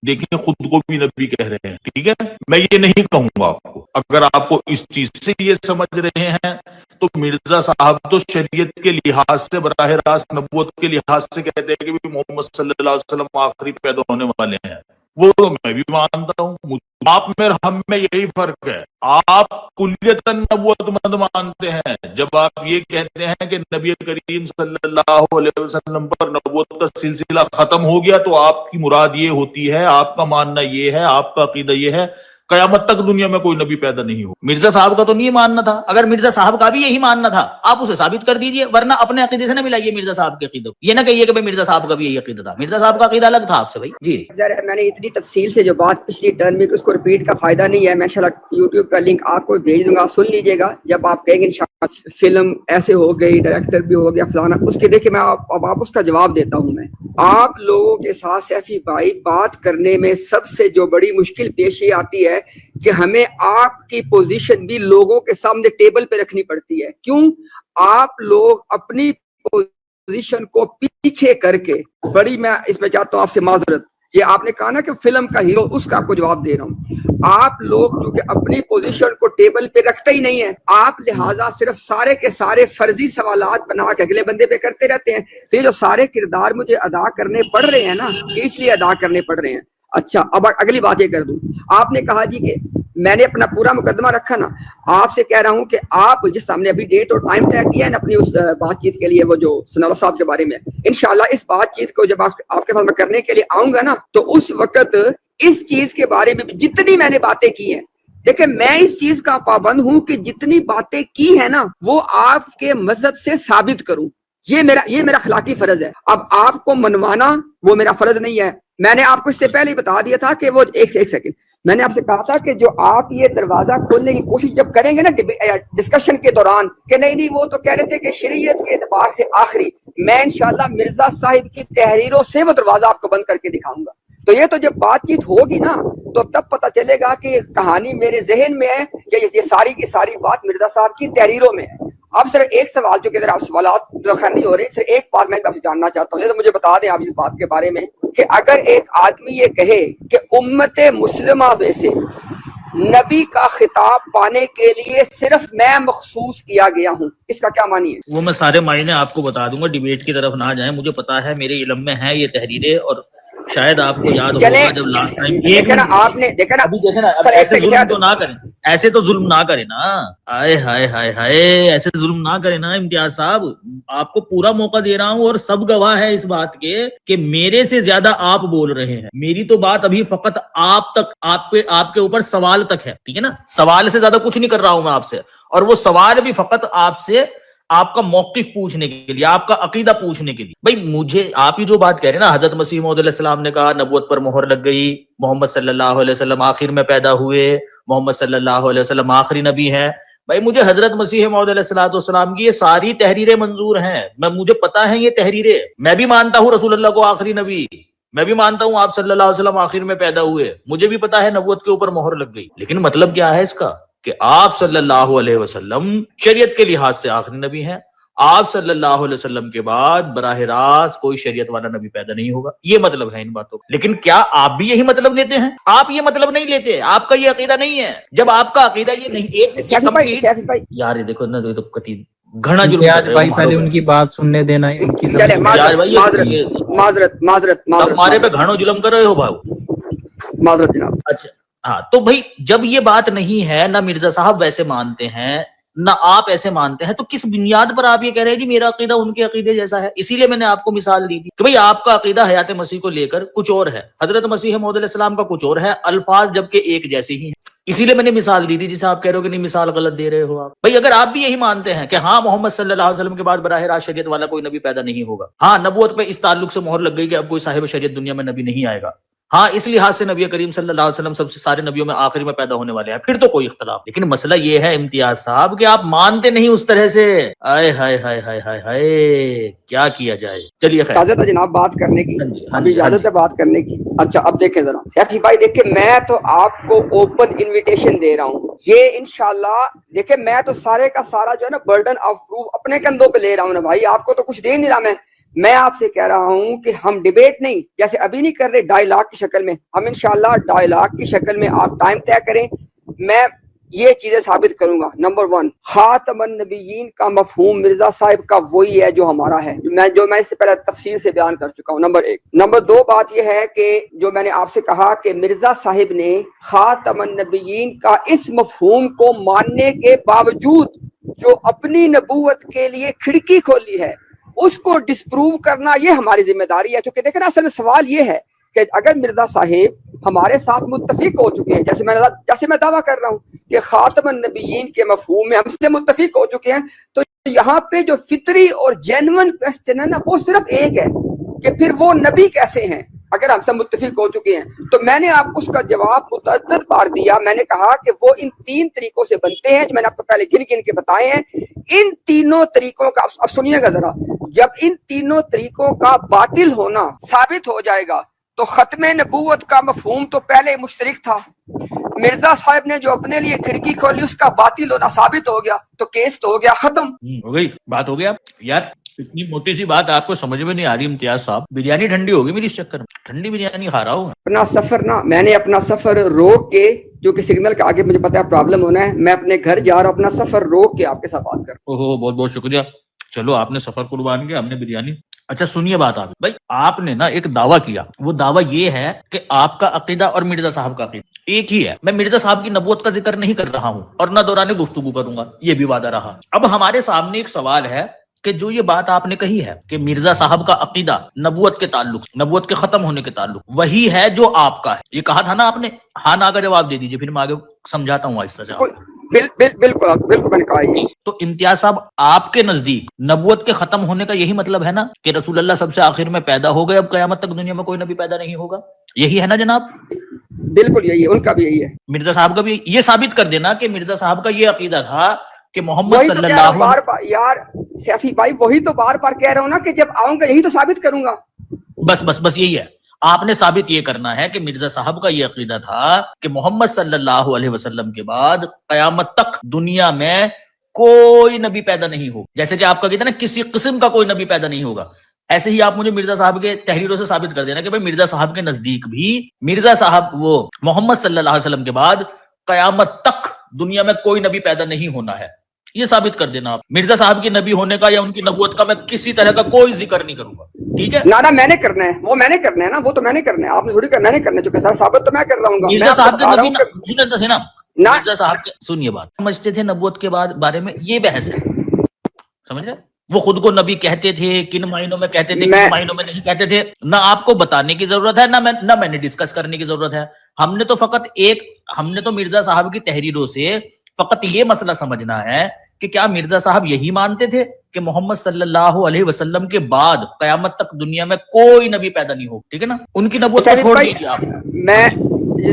دیکھیں خود کو بھی نبی کہہ رہے ہیں، ٹھیک ہے. میں یہ نہیں کہوں گا آپ کو. اگر آپ کو اس چیز سے یہ سمجھ رہے ہیں تو مرزا صاحب تو شریعت کے لحاظ سے براہ راست نبوت کے لحاظ سے کہتے ہیں کہ محمد صلی اللہ علیہ وسلم آخری پیدا ہونے والے ہیں. وہ تو میں بھی مانتا ہوں. آپ میں ہم میں یہی فرق ہے. آپ کلیتاً نبوت مند مانتے ہیں جب آپ یہ کہتے ہیں کہ نبی کریم صلی اللہ علیہ وسلم پر نبوت کا سلسلہ ختم ہو گیا تو آپ کی مراد یہ ہوتی ہے، آپ کا ماننا یہ ہے، آپ کا عقیدہ یہ ہے قیامت تک دنیا میں کوئی نبی پیدا نہیں ہو. مرزا صاحب کا تو نہیں ماننا تھا. اگر مرزا صاحب کا بھی یہی ماننا تھا آپ اسے ثابت کر دیجئے، ورنہ اپنے عقیدے سے نہ ملائیے مرزا صاحب کے عقیدے. یہ نہ کہیے کہ مرزا صاحب کا بھی یہی عقیدہ تھا. مرزا صاحب کا عقیدہ الگ تھا آپ سے بھائی. جی میں نے اتنی تفصیل سے جو بات پچھلی ٹرم میں اس کو ریپیٹ کا فائدہ نہیں ہے. میں انشاءاللہ یوٹیوب کا لنک آپ کو بھیج دوں گا، آپ سن لیجئے گا. جب آپ کہیں گے انشاءاللہ فلم ایسے ہو گئی، ڈائریکٹر بھی ہو گیا فلانا، اس کے دیکھیں میں آپ اس کا جواب دیتا ہوں. میں آپ لوگوں کے ساتھ سیفی بھائی بات کرنے میں سب سے جو بڑی مشکل پیش یہ آتی ہے کہ ہمیں آپ کی پوزیشن بھی لوگوں کے سامنے ٹیبل پہ رکھنی پڑتی ہے. کیوں؟ آپ لوگ اپنی پوزیشن کو پیچھے کر کے بڑی، میں اس میں چاہتا ہوں آپ سے معذرت، یہ آپ نے کہا نا کہ فلم کا ہیرو، اس کا آپ کو جواب دے رہا ہوں. آپ لوگ چونکہ اپنی پوزیشن کو ٹیبل پہ رکھتے ہی نہیں ہیں، آپ لہٰذا صرف سارے کے سارے فرضی سوالات بنا کے اگلے بندے پہ کرتے رہتے ہیں. تو یہ جو سارے کردار مجھے ادا کرنے پڑ رہے ہیں نا، یہ اس لیے ادا کرنے پڑ رہے ہیں. اچھا، اب اگلی بات یہ کر دوں. آپ نے کہا جی کہ میں نے اپنا پورا مقدمہ رکھا نا، آپ سے کہہ رہا ہوں کہ آپ جس ہم نے ابھی ڈیٹ اور ٹائم طے کیا ہے نا اپنی اس بات چیت کے لیے، وہ جو سنالو صاحب کے بارے میں، انشاءاللہ اس بات چیت کو جب آپ کے پاس میں کرنے کے لیے آؤں گا نا، تو اس وقت اس چیز کے بارے میں جتنی میں نے باتیں کی ہیں، دیکھیں میں اس چیز کا پابند ہوں کہ جتنی باتیں کی ہیں نا وہ آپ کے مذہب سے ثابت کروں. یہ میرا اخلاقی فرض ہے. اب آپ کو منوانا وہ میرا فرض نہیں ہے. میں نے آپ کو اس سے پہلے ہی بتا دیا تھا کہ وہ ایک سیکنڈ، میں نے آپ سے کہا تھا کہ جو آپ یہ دروازہ کھولنے کی کوشش جب کریں گے نا ڈسکشن کے دوران کہ نہیں وہ تو کہہ رہے تھے کہ شریعت کے اعتبار سے آخری، میں انشاءاللہ مرزا صاحب کی تحریروں سے وہ دروازہ آپ کو بند کر کے دکھاؤں گا. تو یہ تو جب بات چیت ہوگی نا تو تب پتہ چلے گا کہ کہانی میرے ذہن میں ہے کہ یہ ساری کی ساری بات مرزا صاحب کی تحریروں میں ہے. اب صرف ایک سوال، جو کہ ذرا سوالات نہیں ہو رہے، صرف ایک بات میں آپ سے جاننا چاہتا ہوں، مجھے بتا دیں آپ اس بات کے بارے میں کہ اگر ایک آدمی یہ کہے کہ امت مسلمہ میں سے نبی کا خطاب پانے کے لیے صرف میں مخصوص کیا گیا ہوں، اس کا کیا معنی ہے؟ وہ میں سارے معنی آپ کو بتا دوں گا، ڈیبیٹ کی طرف نہ جائیں. مجھے پتا ہے میرے علم میں ہے یہ تحریریں، اور شاید آپ کو یاد ہوگا جب لاسٹ ٹائم دیکھیں نا آپ نے دیکھا نا، ابھی دیکھیں نا، اب سر ایسے ظلم تو نہ کریں، ایسے تو ظلم نہ کریں نا. آئے ہائے ہائے ہائے، ایسے ظلم نہ کریں نا امتیاز صاحب. آپ کو پورا موقع دے رہا ہوں اور سب گواہ ہے اس بات کے کہ میرے سے زیادہ آپ بول رہے ہیں. میری تو بات ابھی فقط آپ تک، آپ کے اوپر سوال تک ہے، ٹھیک ہے نا. سوال سے زیادہ کچھ نہیں کر رہا ہوں میں آپ سے، اور وہ سوال بھی فقط آپ سے آپ کا موقف پوچھنے کے لیے، آپ کا عقیدہ پوچھنے کے لیے. بھائی مجھے آپ ہی جو بات کہہ رہے ہیں نا، حضرت مسیح موعود علیہ السلام نے کہا نبوت پر مہر لگ گئی، محمد صلی اللہ علیہ وسلم آخر میں پیدا ہوئے، محمد صلی اللہ علیہ وسلم آخری نبی ہے. بھائی مجھے حضرت مسیح موعود علیہ السلام کی یہ ساری تحریریں منظور ہیں، مجھے پتا ہے یہ تحریریں. میں بھی مانتا ہوں رسول اللہ کو آخری نبی، میں بھی مانتا ہوں آپ صلی اللہ علیہ وسلم آخر میں پیدا ہوئے، مجھے بھی پتا ہے نبوت کے اوپر مہر لگ گئی. لیکن مطلب کیا ہے اس کا کہ آپ صلی اللہ علیہ وسلم شریعت کے لحاظ سے آخری نبی ہیں. آپ صلی اللہ علیہ وسلم کے بعد براہ راست کوئی شریعت والا نبی پیدا نہیں ہوگا. یہ مطلب ہے ان باتوں کا. لیکن کیا آپ بھی یہی مطلب لیتے ہیں؟ آپ یہ مطلب نہیں لیتے، آپ کا یہ عقیدہ نہیں ہے. جب آپ کا عقیدہ یہ نہیں، ایک یار یہ دیکھو نا، یہ تو کتی گھنا جرم کر رہے ہو. پہلے ان کی بات سننے دینا ہے، ان کی معذرت ہمارے پہ گھنو ظلم کر رہے ہو بھائی. معذرت جناب. اچھا ہاں، تو بھائی جب یہ بات نہیں ہے، نہ مرزا صاحب ویسے مانتے ہیں نہ آپ ایسے مانتے ہیں، تو کس بنیاد پر آپ یہ کہہ رہے ہیں جی میرا عقیدہ ان کے عقیدے جیسا ہے؟ اسی لیے میں نے آپ کو مثال دی تھی کہ بھئی آپ کا عقیدہ حیات مسیح کو لے کر کچھ اور ہے، حضرت مسیح موعود علیہ السلام کا کچھ اور ہے، الفاظ جبکہ ایک جیسے ہی ہیں. اسی لیے میں نے مثال دی تھی جسے آپ کہہ رہے ہو کہ نہیں مثال غلط دے رہے ہو آپ. بھئی اگر آپ بھی یہی مانتے ہیں کہ ہاں محمد صلی اللہ علیہ وسلم کے بعد براہ راست شریعت والا کوئی نبی پیدا نہیں ہوگا، ہاں نبوت پہ اس تعلق سے مہر لگ گئی کہ اب کوئی صاحب شریعت دنیا میں نبی نہیں آئے گا، ہاں اس لحاظ سے نبی کریم صلی اللہ علیہ وسلم سب سے سارے نبیوں میں آخری میں پیدا ہونے والے ہیں، پھر تو کوئی اختلاف. لیکن مسئلہ یہ ہے امتیاز صاحب کہ آپ مانتے نہیں اس طرح سے. آئے ہائے ہائے ہائے ہائے ہائے، کیا کیا جائے. چلیے خیر، اجازت ہے جناب بات کرنے کی، ابھی اجازت ہے بات کرنے کی. اچھا اب دیکھیں ذرا سیفی بھائی، دیکھیں میں تو آپ کو اوپن انویٹیشن دے رہا ہوں. یہ انشاءاللہ دیکھیں میں تو سارے کا سارا جو ہے نا برڈن آف پروف اپنے کندھوں پہ لے رہا ہوں نا بھائی، آپ کو تو کچھ دے نہیں رہا. میں آپ سے کہہ رہا ہوں کہ ہم ڈیبیٹ نہیں، جیسے ابھی نہیں کر رہے ڈائیلاگ کی شکل میں، ہم انشاءاللہ ڈائیلاگ کی شکل میں آپ ٹائم طے کریں، میں یہ چیزیں ثابت کروں گا. نمبر 1، خاتم النبیین کا مفہوم مرزا صاحب کا وہی ہے جو ہمارا ہے، جو میں اس سے پہلے تفصیل سے بیان کر چکا ہوں. نمبر 1. نمبر 2 بات یہ ہے کہ جو میں نے آپ سے کہا کہ مرزا صاحب نے خاتم النبیین کا اس مفہوم کو ماننے کے باوجود جو اپنی نبوت کے لیے کھڑکی کھولی ہے اس کو ڈسپروو کرنا یہ ہماری ذمہ داری ہے. چونکہ دیکھیں نا اصل میں سوال یہ ہے کہ اگر مرزا صاحب ہمارے ساتھ متفق ہو چکے ہیں، جیسے میں دعویٰ کر رہا ہوں کہ خاتم النبیین کے مفہوم میں ہم سے متفق ہو چکے ہیں، تو یہاں پہ جو فطری اور جینون کوسچن ہے نا وہ صرف ایک ہے کہ پھر وہ نبی کیسے ہیں؟ اگر ہم سب متفق ہو چکے ہیں تو میں نے آپ کو اس کا جواب متعدد بار دیا. میں نے کہا کہ وہ ان 3 طریقوں سے بنتے ہیں جو میں نے آپ کو پہلے گن گن کے بتائے ہیں. ان تینوں طریقوں کا اب سنیے گا ذرا, جب ان تینوں طریقوں کا باطل ہونا ثابت ہو جائے گا تو ختم نبوت کا مفہوم تو پہلے مشترک تھا. مرزا صاحب نے جو اپنے لیے کھڑکی کھولی اس کا باطل ہونا ثابت ہو گیا تو کیس تو ہو گیا ختم. ہو گئی بات, ہو گیا یار. اتنی موٹی سی بات آپ کو سمجھ میں نہیں آ رہی امتیاز صاحب. بریانی ٹھنڈی ہوگی میری اس چکر میں, ٹھنڈی بریانی کھا رہا ہوں. اپنا سفر نا, میں نے اپنا سفر روک کے, جو کہ سگنل کا آگے مجھے پتا ہے پرابلم ہونا ہے, میں اپنے گھر جا رہا ہوں, اپنا سفر روک کے آپ کے ساتھ بات کر رہا اوہو بہت بہت شکریہ. چلو آپ نے سفر قربان کیا, ہم نے بریانی. اچھا سنیے بات آپ بھائی, آپ نے نا ایک دعویٰ کیا. وہ دعویٰ یہ ہے کہ آپ کا عقیدہ اور مرزا صاحب کا عقیدہ ایک ہی ہے. میں مرزا صاحب کی نبوت کا ذکر نہیں کر رہا ہوں اور نہ دوران گفتگو کروں گا, یہ بھی وعدہ رہا. اب ہمارے سامنے ایک سوال ہے کہ جو یہ بات آپ نے کہی ہے کہ مرزا صاحب کا عقیدہ نبوت کے تعلق, نبوت کے ختم ہونے کے تعلق وہی ہے جو آپ کا ہے, یہ کہا تھا نا آپ نے. ہاں نا کا جواب دے دیجیے, پھر میں آگے سمجھاتا ہوں آہستہ سے. ہوں. بالکل میں نے کہا یہ. تو امتیاز صاحب آپ کے نزدیک نبوت کے ختم ہونے کا یہی مطلب ہے نا کہ رسول اللہ سب سے آخر میں پیدا ہو گئے, اب قیامت تک دنیا میں کوئی نبی پیدا نہیں ہوگا, یہی ہے نا جناب؟ بالکل یہی ہے, ان کا بھی یہی ہے. مرزا صاحب کا بھی یہ ثابت کر دینا کہ مرزا صاحب کا یہ عقیدہ تھا کہ محمد وہی تو صلی کہہ رہا ہوں اللہ بار بار یار سیفی بھائی, وہی تو بار بار کہہ رہا ہوں نا کہ جب آؤں گا یہی تو ثابت کروں گا. بس یہی ہے. آپ نے ثابت یہ کرنا ہے کہ مرزا صاحب کا یہ عقیدہ تھا کہ محمد صلی اللہ علیہ وسلم کے بعد قیامت تک دنیا میں کوئی نبی پیدا نہیں ہوگا. جیسے کہ آپ کا کہتے ہیں نا کسی قسم کا کوئی نبی پیدا نہیں ہوگا, ایسے ہی آپ مجھے مرزا صاحب کے تحریروں سے ثابت کر دینا کہ بھائی مرزا صاحب کے نزدیک بھی مرزا صاحب وہ محمد صلی اللہ علیہ وسلم کے بعد قیامت تک دنیا میں کوئی نبی پیدا نہیں ہونا ہے. یہ ثابت کر دینا آپ. مرزا صاحب کے نبی ہونے کا یا ان کی نبوت کا میں کسی طرح کا کوئی ذکر نہیں کروں گا, ٹھیک ہے؟ نہ میں نے کرنا ہے, وہ میں نے کرنا ہے نا, وہ تو میں نے کرنا ہے, آپ نے تھوڑی کرنا, میں نے کرنا ہے, جو کہ ثابت تو میں کر رہا ہوں گا. میں مرزا آپ کو صاحب کے بتا رہا نبی ہوں کہ نا مرزا صاحب کے, سنیے بات, سمجھتے تھے نبوت کے بعد بارے میں یہ بحث ہے, سمجھ رہے؟ وہ خود کو نبی کہتے تھے, کن معنوں میں کہتے تھے, کن معنوں میں نہیں کہتے تھے, نہ آپ کو بتانے کی ضرورت ہے, نہ میں نے ڈسکس کرنے کی ضرورت ہے. ہم نے تو مرزا صاحب کی تحریروں سے فقط یہ مسئلہ سمجھنا ہے کہ کیا مرزا صاحب یہی مانتے تھے کہ محمد صلی اللہ علیہ وسلم کے بعد قیامت تک دنیا میں کوئی نبی پیدا نہیں ہو, ٹھیک ہے نا؟ ان کی نبوت کو چھوڑ دیجیے آپ. میں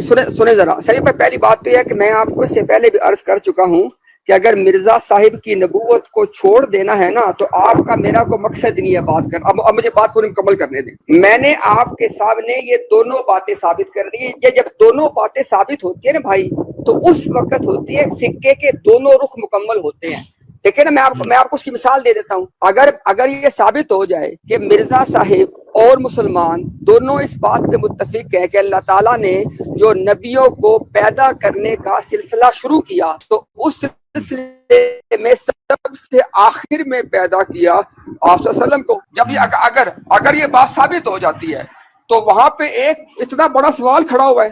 سنیں ذرا سر, پہلی بات تو یہ ہے کہ میں آپ کو اس سے پہلے بھی عرض کر چکا ہوں کہ اگر مرزا صاحب کی نبوت کو چھوڑ دینا ہے نا تو آپ کا میرا کوئی مقصد نہیں ہے بات کر. اب مجھے بات پوری مکمل کرنے دیں. میں نے آپ کے سامنے یہ دونوں باتیں ثابت کر رہی ہے. یہ جب دونوں باتیں ثابت ہوتی ہے نا بھائی, تو اس وقت ہوتی ہے سکے کے دونوں رخ مکمل ہوتے ہیں. دیکھیں نا, میں آپ کو اس کی مثال دے دیتا ہوں. اگر یہ ثابت ہو جائے کہ مرزا صاحب اور مسلمان دونوں اس بات پہ متفق ہے کہ اللہ تعالیٰ نے جو نبیوں کو پیدا کرنے کا سلسلہ شروع کیا تو اس سلسلے میں سب سے آخر میں پیدا کیا آپ صلی اللہ علیہ وسلم کو. جب یہ اگر یہ بات ثابت ہو جاتی ہے تو وہاں پہ ایک اتنا بڑا سوال کھڑا ہوا ہے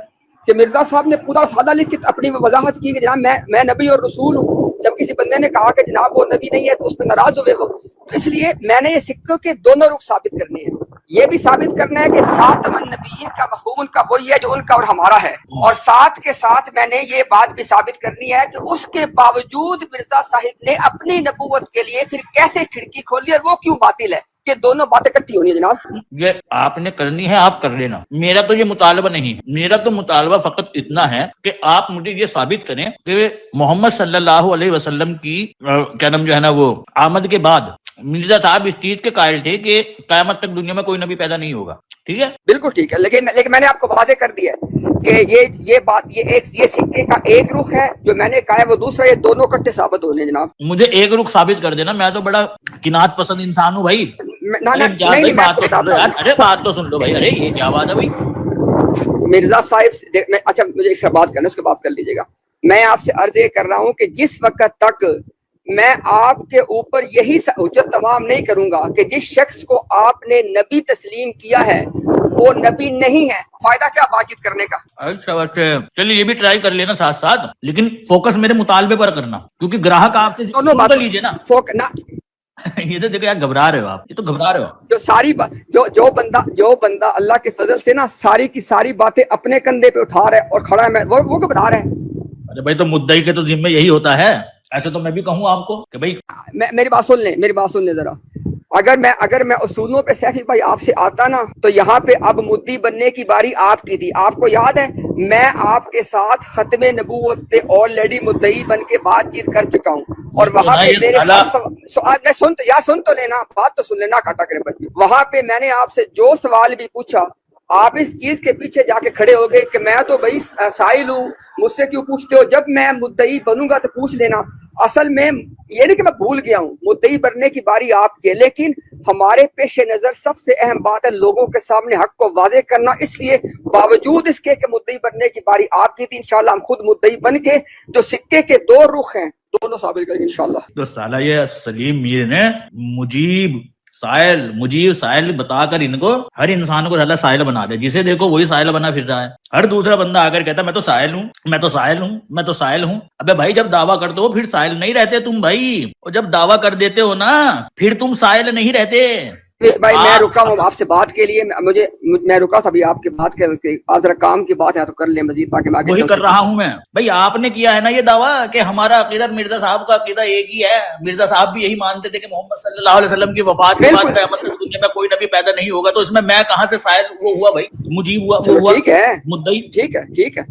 کہ مرزا صاحب نے پورا سادہ لکھ کے اپنی وضاحت کی کہ جناب میں نبی اور رسول ہوں. جب کسی بندے نے کہا کہ جناب وہ نبی نہیں ہے تو اس پہ ناراض ہوئے وہ. اس لیے میں نے یہ سکوں کے دونوں رخ ثابت کرنے ہیں. یہ بھی ثابت کرنا ہے کہ خاتم النبیین کا مفہوم ان کا وہی ہے جو ان کا اور ہمارا ہے, اور ساتھ کے ساتھ میں نے یہ بات بھی ثابت کرنی ہے کہ اس کے باوجود مرزا صاحب نے اپنی نبوت کے لیے پھر کیسے کھڑکی کھولی اور وہ کیوں باطل ہے. یہ دونوں باتیں اکٹھی ہونی ہے جناب. یہ آپ نے کرنی ہے, آپ کر لینا. میرا تو یہ مطالبہ نہیں ہے. میرا تو مطالبہ فقط اتنا ہے کہ آپ مجھے یہ ثابت کریں کہ محمد صلی اللہ علیہ وسلم کی کیا نام جو ہے نا وہ آمد کے بعد مرزا صاحب اس چیز کے قائل تھے کہ قیامت تک دنیا میں کوئی نبی پیدا نہیں ہوگا, ٹھیک ہے؟ بالکل ٹھیک ہے, لیکن میں نے آپ کو واضح کر دیا ہے کہ یہ بات یہ سکے کا ایک رخ ہے جو میں نے کہا ہے وہ دوسرا, یہ دونوں اکٹھے ثابت ہونے جناب. مجھے ایک رخ ثابت کر دینا, میں تو بڑا قناعت پسند انسان ہوں بھائی. ارے بات تو سن لو بھائی. ارے یہ کیا بات ہے بھائی؟ مرزا صاحب اچھا مجھے اس سے بات کرنا, اس کے بعد کر لیجیے گا. میں آپ سے عرض یہ کر رہا ہوں کہ جس وقت تک میں آپ کے اوپر یہی حجت تمام نہیں کروں گا کہ جس شخص کو آپ نے نبی تسلیم کیا ہے وہ نبی نہیں ہے, فائدہ کیا بات چیت کرنے کا. اچھا چلیے یہ بھی ٹرائی کر لینا ساتھ ساتھ, لیکن فوکس میرے مطالبے پر کرنا, کیونکہ گراہک آپ سے سن تو لیجیے نا. یہ تو دیکھو یار گھبرا رہے ہو آپ, یہ تو گھبرا رہے ہو. جو ساری جو بندہ اللہ کے فضل سے نا ساری کی ساری باتیں اپنے کندھے پہ اٹھا رہا ہے اور کھڑا ہے, وہ گھبرا رہا ہے. ارے بھائی تو مدعی کے تو ذمہ یہی ہوتا ہے. ایسے تو میں بھی کہوں آپ کو کہ بھائی میری بات سن لیں ذرا. اگر میں اصولوں پہ سیفی بھائی آپ سے آتا نا تو یہاں پہ اب مدعی بننے کی باری آپ کی تھی. آپ کو یاد ہے میں آپ کے ساتھ ختم نبوت پہ آلریڈی مدعی بن کے بات چیت کر چکا ہوں, اور وہاں پہ میرے سوال سن تو لینا, بات تو سن لینا کاٹا کرے بچے. وہاں پہ میں نے آپ سے جو سوال بھی پوچھا آپ اس چیز کے پیچھے جا کے کھڑے ہو گئے کہ میں تو بھائی سائل ہوں, مجھ سے کیوں پوچھتے ہو, جب میں مدعی بنوں گا تو پوچھ لینا. اصل میں یہ نہیں کہ میں بھول گیا ہوں, مدعی بننے کی باری آپ کی ہے, لیکن ہمارے پیش نظر سب سے اہم بات ہے لوگوں کے سامنے حق کو واضح کرنا. اس لیے باوجود اس کے کہ مدعی بننے کی باری آپ کی تھی, انشاءاللہ ہم خود مدعی بن کے جو سکے کے دو رخ ہیں دونوں ثابت کریں گے انشاءاللہ. تو سالہ یہ سلیم میر نے مجیب سائل بتا کر ان کو ہر انسان کو سائل بنا دے, جسے دیکھو وہی سائل بنا پھر رہا ہے. ہر دوسرا بندہ آ کر کہتا ہے میں تو سائل ہوں, میں تو سائل ہوں, میں تو سائل ہوں. ابے بھائی جب دعویٰ کرتے ہو پھر سائل نہیں رہتے تم بھائی, اور جب دعویٰ کر دیتے ہو نا پھر تم سائل نہیں رہتے. بھائی میں رکا ہوں آپ سے بات کے لیے, میں رکا تھا ابھی آپ کی بات کر کے, آپ ذرا کام کی بات ہے تو کر لیں مزید تاکہ میں آگے وہی چل کر سکوں. رہا ہوں میں بھائی. آپ نے کیا ہے نا یہ دعویٰ کہ ہمارا عقیدہ مرزا صاحب کا عقیدہ ایک ہی ہے. مرزا صاحب بھی یہی مانتے تھے کہ محمد صلی اللہ علیہ وسلم کی وفات کے بعد قیامت تک دنیا میں کوئی نبی پیدا نہیں ہوگا. تو اس میں کہاں سے سائل وہ ہوا بھائی, مجیب ہوا, وہ ہوا ٹھیک ہے, مدعی. ٹھیک ہے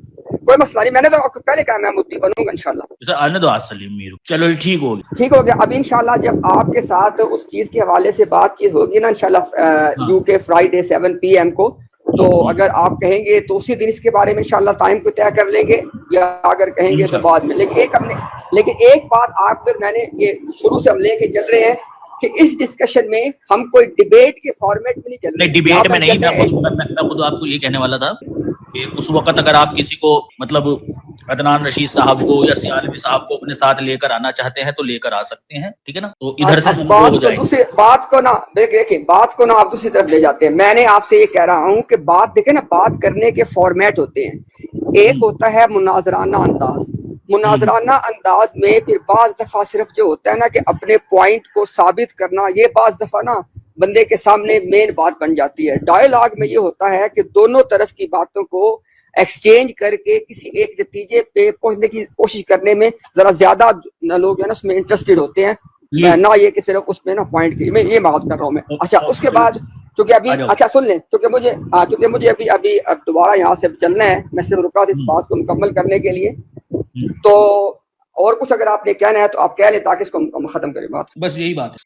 کوئی مسئلہ نہیں. میں نے تو پہلے کہا میں مدعی بنوں گا انشاءاللہ. آنے دو سلیم میر, چلو ٹھیک ہو گیا, ٹھیک ہو گیا. اب انشاءاللہ جب آپ کے ساتھ اس چیز کے حوالے سے بات چیت ہوگی نا انشاءاللہ یو کے فرائیڈے 7 PM کو, تو اگر آپ کہیں گے تو اسی دن اس کے بارے میں انشاءاللہ ٹائم کو طے کر لیں گے, یا اگر کہیں گے تو بعد میں. لیکن ایک بات آپ کو میں نے یہ شروع سے ہم لے کے چل رہے ہیں کہ اس ڈسکشن میں ہم کوئی ڈیبیٹ کے فارمیٹ میں نہیں چل رہے. نہیں ڈیبیٹ میں نہیں, میں خود آپ کو یہ کہنے والا تھا کہ اس وقت اگر آپ کسی کو مطلب عدنان رشید صاحب کو یا سیالوی صاحب کو اپنے ساتھ لے کر آنا چاہتے ہیں تو لے کر آ سکتے ہیں, ٹھیک ہے نا. تو ادھر سے ہم وہ ہو جائیں گے. بات کو نا دیکھیں, بات کو نا آپ دوسری طرف لے جاتے ہیں. میں نے آپ سے یہ کہہ رہا ہوں کہ بات دیکھیں نا, بات کرنے کے فارمیٹ ہوتے ہیں. ایک ہوتا ہے مناظرانہ انداز. مناظرانہ انداز میں پھر بعض دفعہ صرف جو ہوتا ہے نا کہ اپنے پوائنٹ کو ثابت کرنا, یہ بعض دفعہ نا بندے کے سامنے مین بات بن جاتی ہے. ڈائیلاگ میں یہ ہوتا ہے کہ دونوں طرف کی باتوں کو ایکسچینج کر کے کسی ایک نتیجے پہ پہنچنے کی کوشش کرنے میں ذرا زیادہ لوگ ہیں نا اس میں انٹرسٹڈ ہوتے ہیں, نہ یہ کہ صرف اس میں نا پوائنٹ کی. میں یہ بات کر رہا ہوں میں. اچھا اس کے بعد چونکہ ابھی اچھا سن لیں, چونکہ مجھے ابھی دوبارہ یہاں سے چلنا ہے, میں صرف رکا تھا اس بات کو مکمل کرنے کے لیے. تو اور کچھ اگر آپ نے کہنا ہے تو آپ کہہ لیں تاکہ اس کو ختم کریں بات. بس یہی بات ہے.